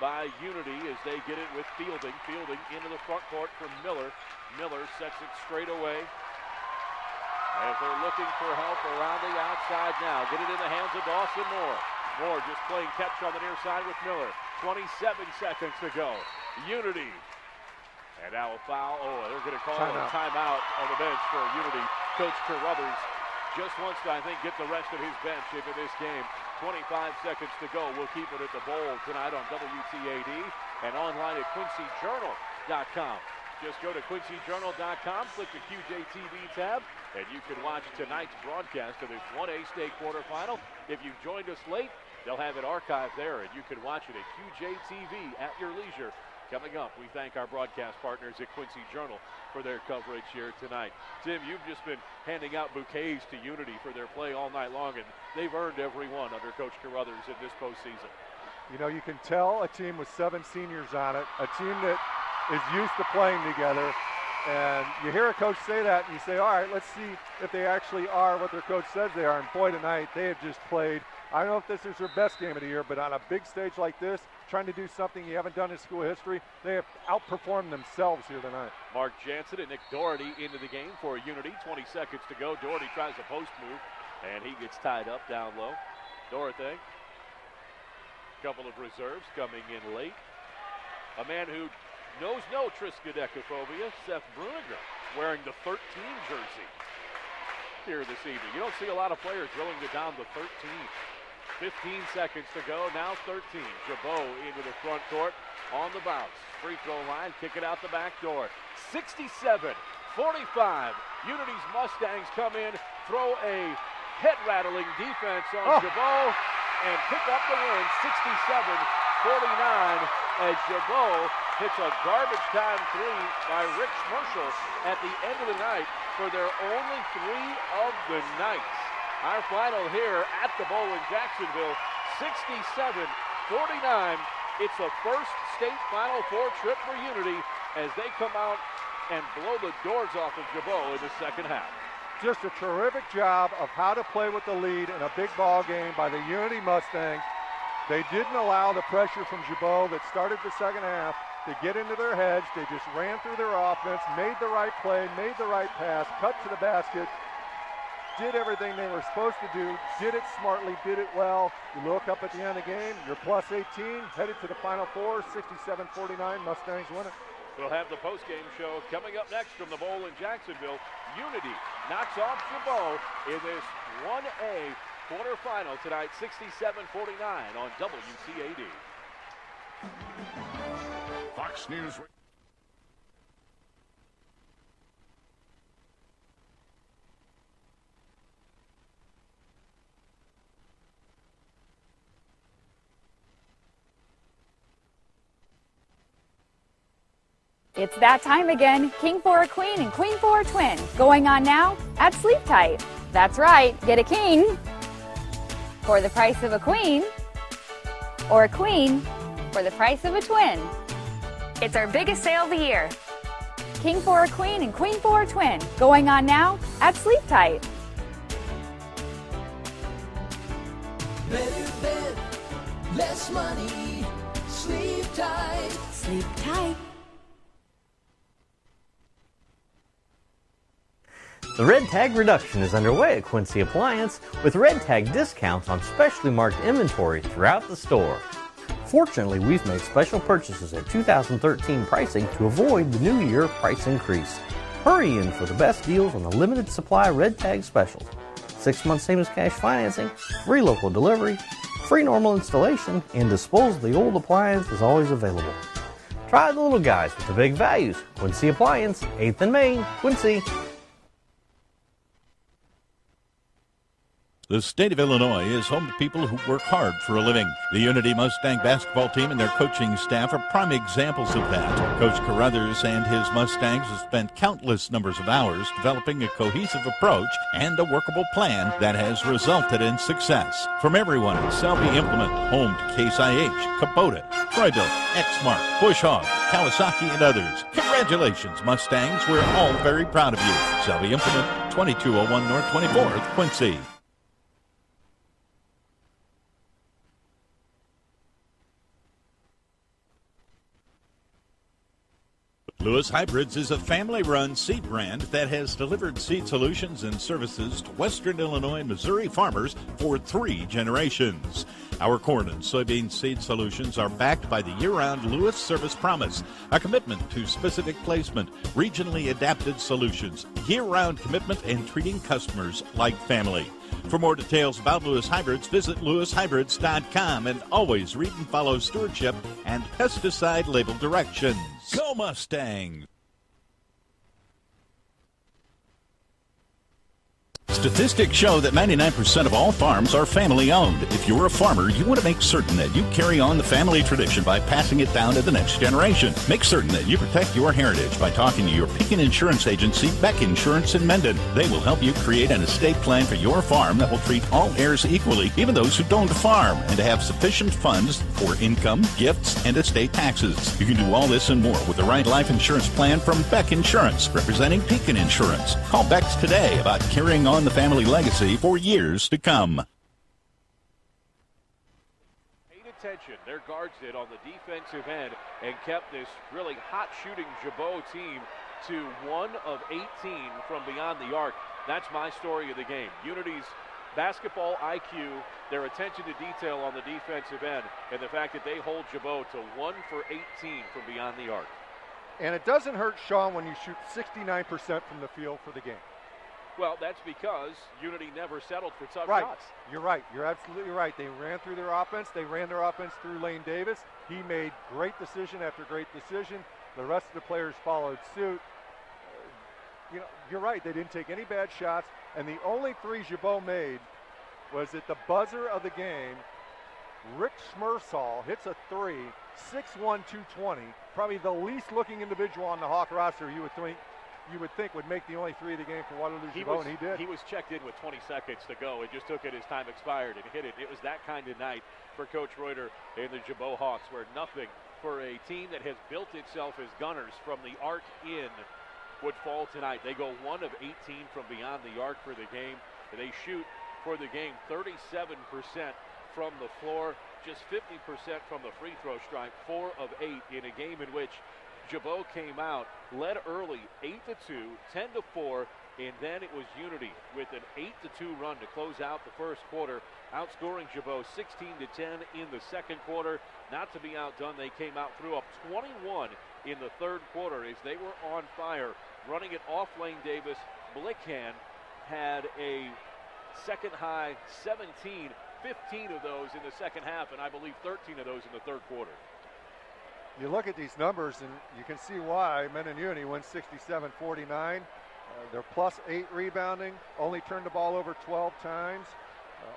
by Unity as they get it with Fielding. Fielding into the front court from Miller. Miller sets it straight away as they're looking for help around the outside now. Get it in the hands of Dawson Moore. Moore just playing catch on the near side with Miller. 27 seconds to go. Unity. And now a foul. Oh, they're going to call a timeout on the bench for Unity. Coach Carruthers just wants to, I think, get the rest of his bench into this game. 25 seconds to go. We'll keep it at the Bowl tonight on WTAD and online at QuincyJournal.com. Just go to QuincyJournal.com, click the QJTV tab, and you can watch tonight's broadcast of this 1A state quarterfinal. If you've joined us late, they'll have it archived there, and you can watch it at QJTV at your leisure. Coming up, we thank our broadcast partners at Quincy Journal for their coverage here tonight. Tim, you've just been handing out bouquets to Unity for their play all night long, and they've earned every one under Coach Carruthers in this postseason. You know, you can tell a team with 7 seniors on it, a team that is used to playing together, and you hear a coach say that, and you say, all right, let's see if they actually are what their coach says they are. And boy, tonight, they have just played. I don't know if this is their best game of the year, but on a big stage like this, trying to do something you haven't done in school history, they have outperformed themselves here tonight. Mark Jansen and Nick Doherty into the game for Unity. 20 seconds to go. Doherty tries a post move, and he gets tied up down low. Doherty, couple of reserves coming in late. A man who knows no triskaidekaphobia, Seth Bruniger, wearing the 13 jersey here this evening. You don't see a lot of players willing to down the 13. 15 seconds to go, now 13. Gibault into the front court on the bounce. Free throw line, kick it out the back door. 67-45. Unity's Mustangs come in, throw a head-rattling defense on Gibault, and pick up the win, 67-49, as Gibault hits a garbage time three by Rick Schmershel at the end of the night for their only 3 of the night. Our final here at the Bowl in Jacksonville, 67-49. It's a first state Final Four trip for Unity as they come out and blow the doors off of Gibault in the second half. Just a terrific job of how to play with the lead in a big ball game by the Unity Mustangs. They didn't allow the pressure from Gibault that started the second half to get into their heads. They just ran through their offense, made the right play, made the right pass, cut to the basket, did everything they were supposed to do, did it smartly, did it well. You look up at the end of the game, you're plus 18, headed to the Final Four, 67-49, Mustangs win it. We'll have the postgame show coming up next from the Bowl in Jacksonville. Unity knocks off Gibault in this 1A quarterfinal tonight, 67-49 on WTAD. Fox News. It's that time again. King for a queen and queen for a twin. Going on now at Sleep Tight. That's right, get a king for the price of a queen, or a queen for the price of a twin. It's our biggest sale of the year. King for a queen and queen for a twin. Going on now at Sleep Tight. Better bed, less money, sleep tight. Sleep tight. The Red Tag reduction is underway at Quincy Appliance with Red Tag discounts on specially marked inventory throughout the store. Fortunately, we've made special purchases at 2013 pricing to avoid the new year price increase. Hurry in for the best deals on the limited supply Red Tag specials. 6-month same as cash financing, free local delivery, free normal installation, and dispose of the old appliance is always available. Try the little guys with the big values. Quincy Appliance, 8th and Main, Quincy. The state of Illinois is home to people who work hard for a living. The Unity Mustang basketball team and their coaching staff are prime examples of that. Coach Carruthers and his Mustangs have spent countless numbers of hours developing a cohesive approach and a workable plan that has resulted in success. From everyone at Selby Implement, home to Case IH, Kubota, Troyville, Exmark, Bush Hog, Kawasaki, and others. Congratulations, Mustangs. We're all very proud of you. Selby Implement, 2201 North 24th, Quincy. Lewis Hybrids is a family-run seed brand that has delivered seed solutions and services to Western Illinois and Missouri farmers for 3 generations. Our corn and soybean seed solutions are backed by the year-round Lewis Service Promise, a commitment to specific placement, regionally adapted solutions, year-round commitment, and treating customers like family. For more details about Lewis Hybrids, visit lewishybrids.com and always read and follow stewardship and pesticide label directions. Go Mustang! Statistics show that 99% of all farms are family-owned. If you're a farmer, you want to make certain that you carry on the family tradition by passing it down to the next generation. Make certain that you protect your heritage by talking to your Pekin Insurance Agency, Beck Insurance in Mendon. They will help you create an estate plan for your farm that will treat all heirs equally, even those who don't farm, and to have sufficient funds for income, gifts, and estate taxes. You can do all this and more with the right life insurance plan from Beck Insurance, representing Pekin Insurance. Call Beck's today about carrying on the family legacy for years to come. Paid attention, their guards did on the defensive end and kept this really hot shooting Gibault team to 1 of 18 from beyond the arc. That's my story of the game. Unity's basketball IQ, their attention to detail on the defensive end, and the fact that they hold Gibault to 1 for 18 from beyond the arc. And it doesn't hurt, Sean, when you shoot 69% from the field for the game. Well, that's because Unity never settled for tough right. shots. You're right. You're absolutely right. They ran through their offense. They ran their offense through Lane Davis. He made great decision after great decision. The rest of the players followed suit. You're right. They didn't take any bad shots. And the only 3 Gibault made was at the buzzer of the game. Rick Schmersall hits a 3, 6'1", 220. Probably the least looking individual on the Hawk roster you would think would make the only 3 of the game for Waterloo Gibault, and he did. He was checked in with 20 seconds to go. It just took it as time expired and hit it. It was that kind of night for Coach Reuter and the Gibault Hawks, where nothing for a team that has built itself as gunners from the arc in would fall tonight. They go 1 of 18 from beyond the arc for the game. They shoot for the game 37% from the floor, just 50% from the free throw stripe, 4 of 8 in a game in which Gibault came out, led early, 8-2, 10-4, and then it was Unity with an 8-2 run to close out the first quarter, outscoring Gibault 16-10 in the second quarter. Not to be outdone, they came out, threw up 21 in the third quarter as they were on fire, running it off Lane Davis. Blickhand had a second high 17, 15 of those in the second half, and I believe 13 of those in the third quarter. You look at these numbers, and you can see why Mendon Unity wins 67-49. They're +8 rebounding, only turned the ball over 12 times,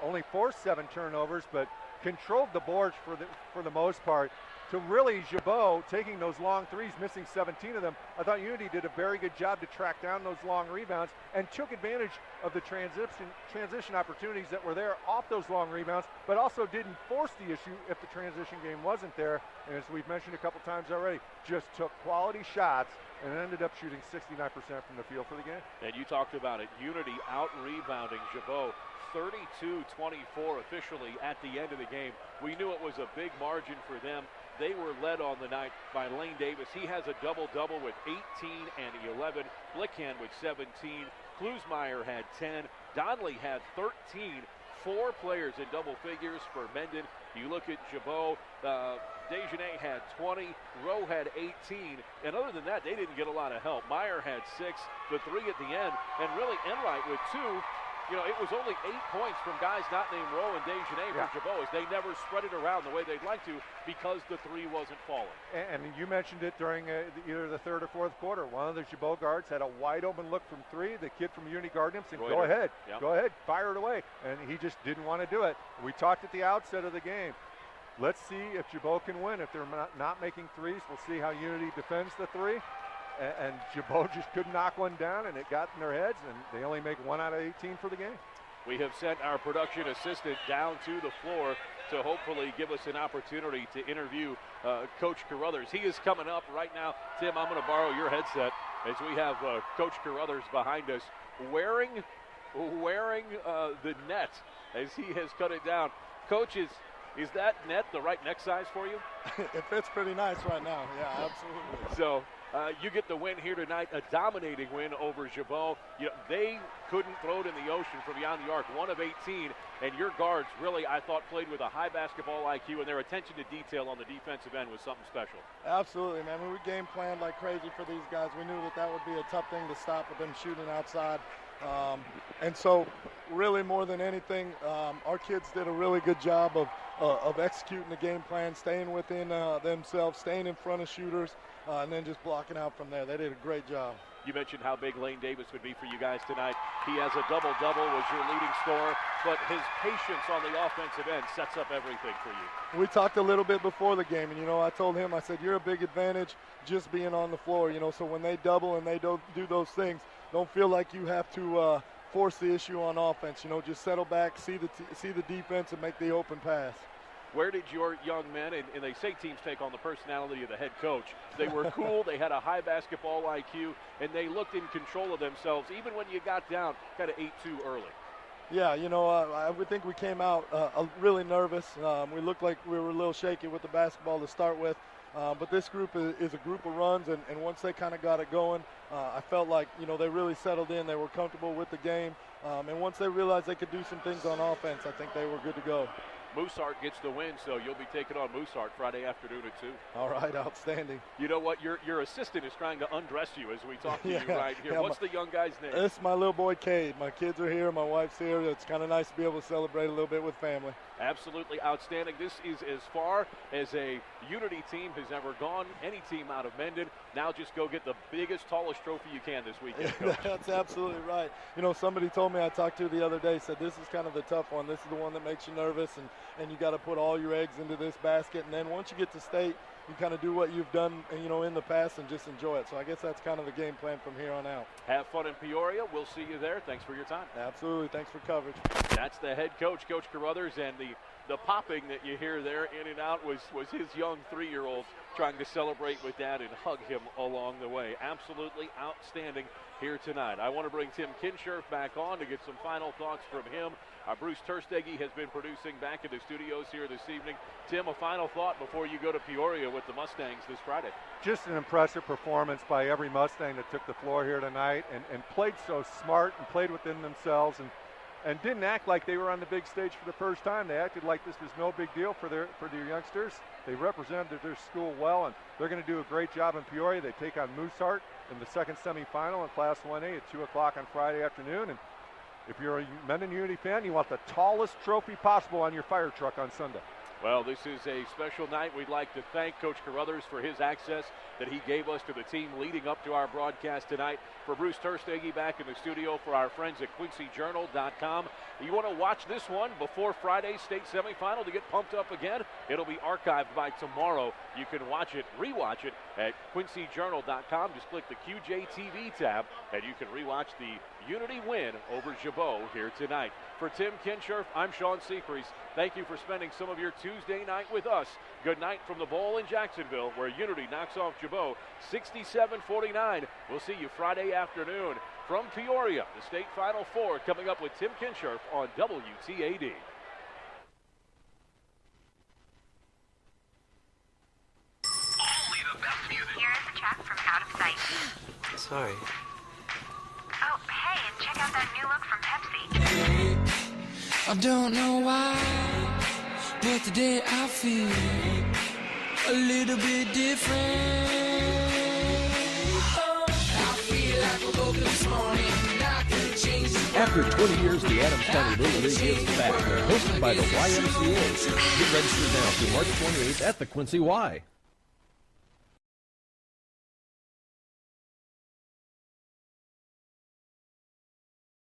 only forced 7 turnovers, but controlled the boards for the most part. To really Gibault taking those long threes, missing 17 of them. I thought Unity did a very good job to track down those long rebounds and took advantage of the transition opportunities that were there off those long rebounds, but also didn't force the issue if the transition game wasn't there. And as we've mentioned a couple times already, just took quality shots and ended up shooting 69% from the field for the game. And you talked about it, Unity out-rebounding Gibault 32-24 officially at the end of the game. We knew it was a big margin for them. They were led on the night by Lane Davis. He has a double-double with 18 and 11. Blickhand with 17. Klusmeyer had 10. Donnelly had 13. 4 players in double figures for Mendon. You look at Gibault, Desjardins had 20. Rowe had 18. And other than that, they didn't get a lot of help. Meyer had 6, the 3 at the end, and really Enright with 2. You know, it was only 8 points from guys not named Rowe and Desjardins for Gibault, as they never spread it around the way they'd like to because the 3 wasn't falling. And you mentioned it during either the third or fourth quarter. One of the Gibault guards had a wide open look from 3. The kid from Unity guarded him, said, go ahead, go ahead, fire it away. And he just didn't want to do it. We talked at the outset of the game. Let's see if Gibault can win. If they're not making threes, we'll see how Unity defends the 3. And Gibault just couldn't knock one down, and it got in their heads, and they only make 1 out of 18 for the game. We have sent our production assistant down to the floor to hopefully give us an opportunity to interview Coach Carruthers. He is coming up right now. Tim, I'm going to borrow your headset as we have Coach Carruthers behind us wearing the net as he has cut it down. Coach, Is that net the right neck size for you? It fits pretty nice right now. Yeah, absolutely. So you get the win here tonight, a dominating win over Gibault. They couldn't throw it in the ocean from beyond the arc, 1 of 18, and your guards really, I thought, played with a high basketball IQ, and their attention to detail on the defensive end was something special. Absolutely, man. We game planned like crazy for these guys. We knew that would be a tough thing to stop with them shooting outside. And so really more than anything, our kids did a really good job of executing the game plan, staying within themselves, staying in front of shooters, and then just blocking out from there. They did a great job. You mentioned how big Lane Davis would be for you guys tonight. He has a double-double, was your leading scorer, but his patience on the offensive end sets up everything for you. We talked a little bit before the game, and, I told him, I said, you're a big advantage just being on the floor, so when they double and they do those things, don't feel like you have to force the issue on offense. Just settle back, see the defense, and make the open pass. Where did your young men, and they say teams take on the personality of the head coach, they were cool, they had a high basketball IQ, and they looked in control of themselves, even when you got down kind of 8-2 early? Yeah, I would think we came out really nervous. We looked like we were a little shaky with the basketball to start with. But this group is a group of runs, and once they kind of got it going, I felt like, they really settled in. They were comfortable with the game. And once they realized they could do some things on offense, I think they were good to go. Mooseheart gets the win, so you'll be taking on Mooseheart Friday afternoon at 2. All right, outstanding. You know what? Your assistant is trying to undress you as we talk to you right here. Yeah, What's the young guy's name? It's my little boy, Cade. My kids are here. My wife's here. It's kind of nice to be able to celebrate a little bit with family. Absolutely outstanding. This is as far as a Unity team has ever gone, any team out of Mendon. Now just go get the biggest, tallest trophy you can this weekend, Coach. That's absolutely right. Somebody told me I talked to the other day, said this is kind of the tough one. This is the one that makes you nervous, and you got to put all your eggs into this basket. And then once you get to state, you kind of do what you've done, in the past and just enjoy it. So I guess that's kind of the game plan from here on out. Have fun in Peoria. We'll see you there. Thanks for your time. Absolutely. Thanks for coverage. That's the head coach, Coach Carruthers, and the popping that you hear there in and out was his young 3-year-old trying to celebrate with Dad and hug him along the way. Absolutely outstanding here tonight. I want to bring Tim Kinscherf back on to get some final thoughts from him. Bruce Tersteggy has been producing back in the studios here this evening. Tim, a final thought before you go to Peoria with the Mustangs this Friday. Just an impressive performance by every Mustang that took the floor here tonight and played so smart and played within themselves and didn't act like they were on the big stage for the first time. They acted like this was no big deal for their youngsters. They represented their school well, and they're going to do a great job in Peoria. They take on Mooseheart in the second semifinal in Class 1A at 2 o'clock on Friday afternoon. And if you're a Mendon Unity fan, you want the tallest trophy possible on your fire truck on Sunday. Well, this is a special night. We'd like to thank Coach Carruthers for his access that he gave us to the team leading up to our broadcast tonight. For Bruce Tersteggy back in the studio, for our friends at QuincyJournal.com. You want to watch this one before Friday's state semifinal to get pumped up again? It'll be archived by tomorrow. You can watch it, rewatch it at QuincyJournal.com. Just click the QJTV tab, and you can rewatch the Unity win over Gibault here tonight. For Tim Kinscherf, I'm Sean Seacrease. Thank you for spending some of your Tuesday night with us. Good night from the Bowl in Jacksonville, where Unity knocks off Gibault 67-49. We'll see you Friday afternoon from Peoria, the state Final Four, coming up with Tim Kinscherf on WTAD. Only the best music. Here is a track from Out of Sight. Sorry. Oh, hey, and check out that new look from Pepsi. I don't know why, but today I feel a little bit different. I feel like I woke up this morning and I could change the world. After 20 years, the Adams County Little League is back. Hosted by the YMCA. Get registered now through March 28th at the Quincy Y.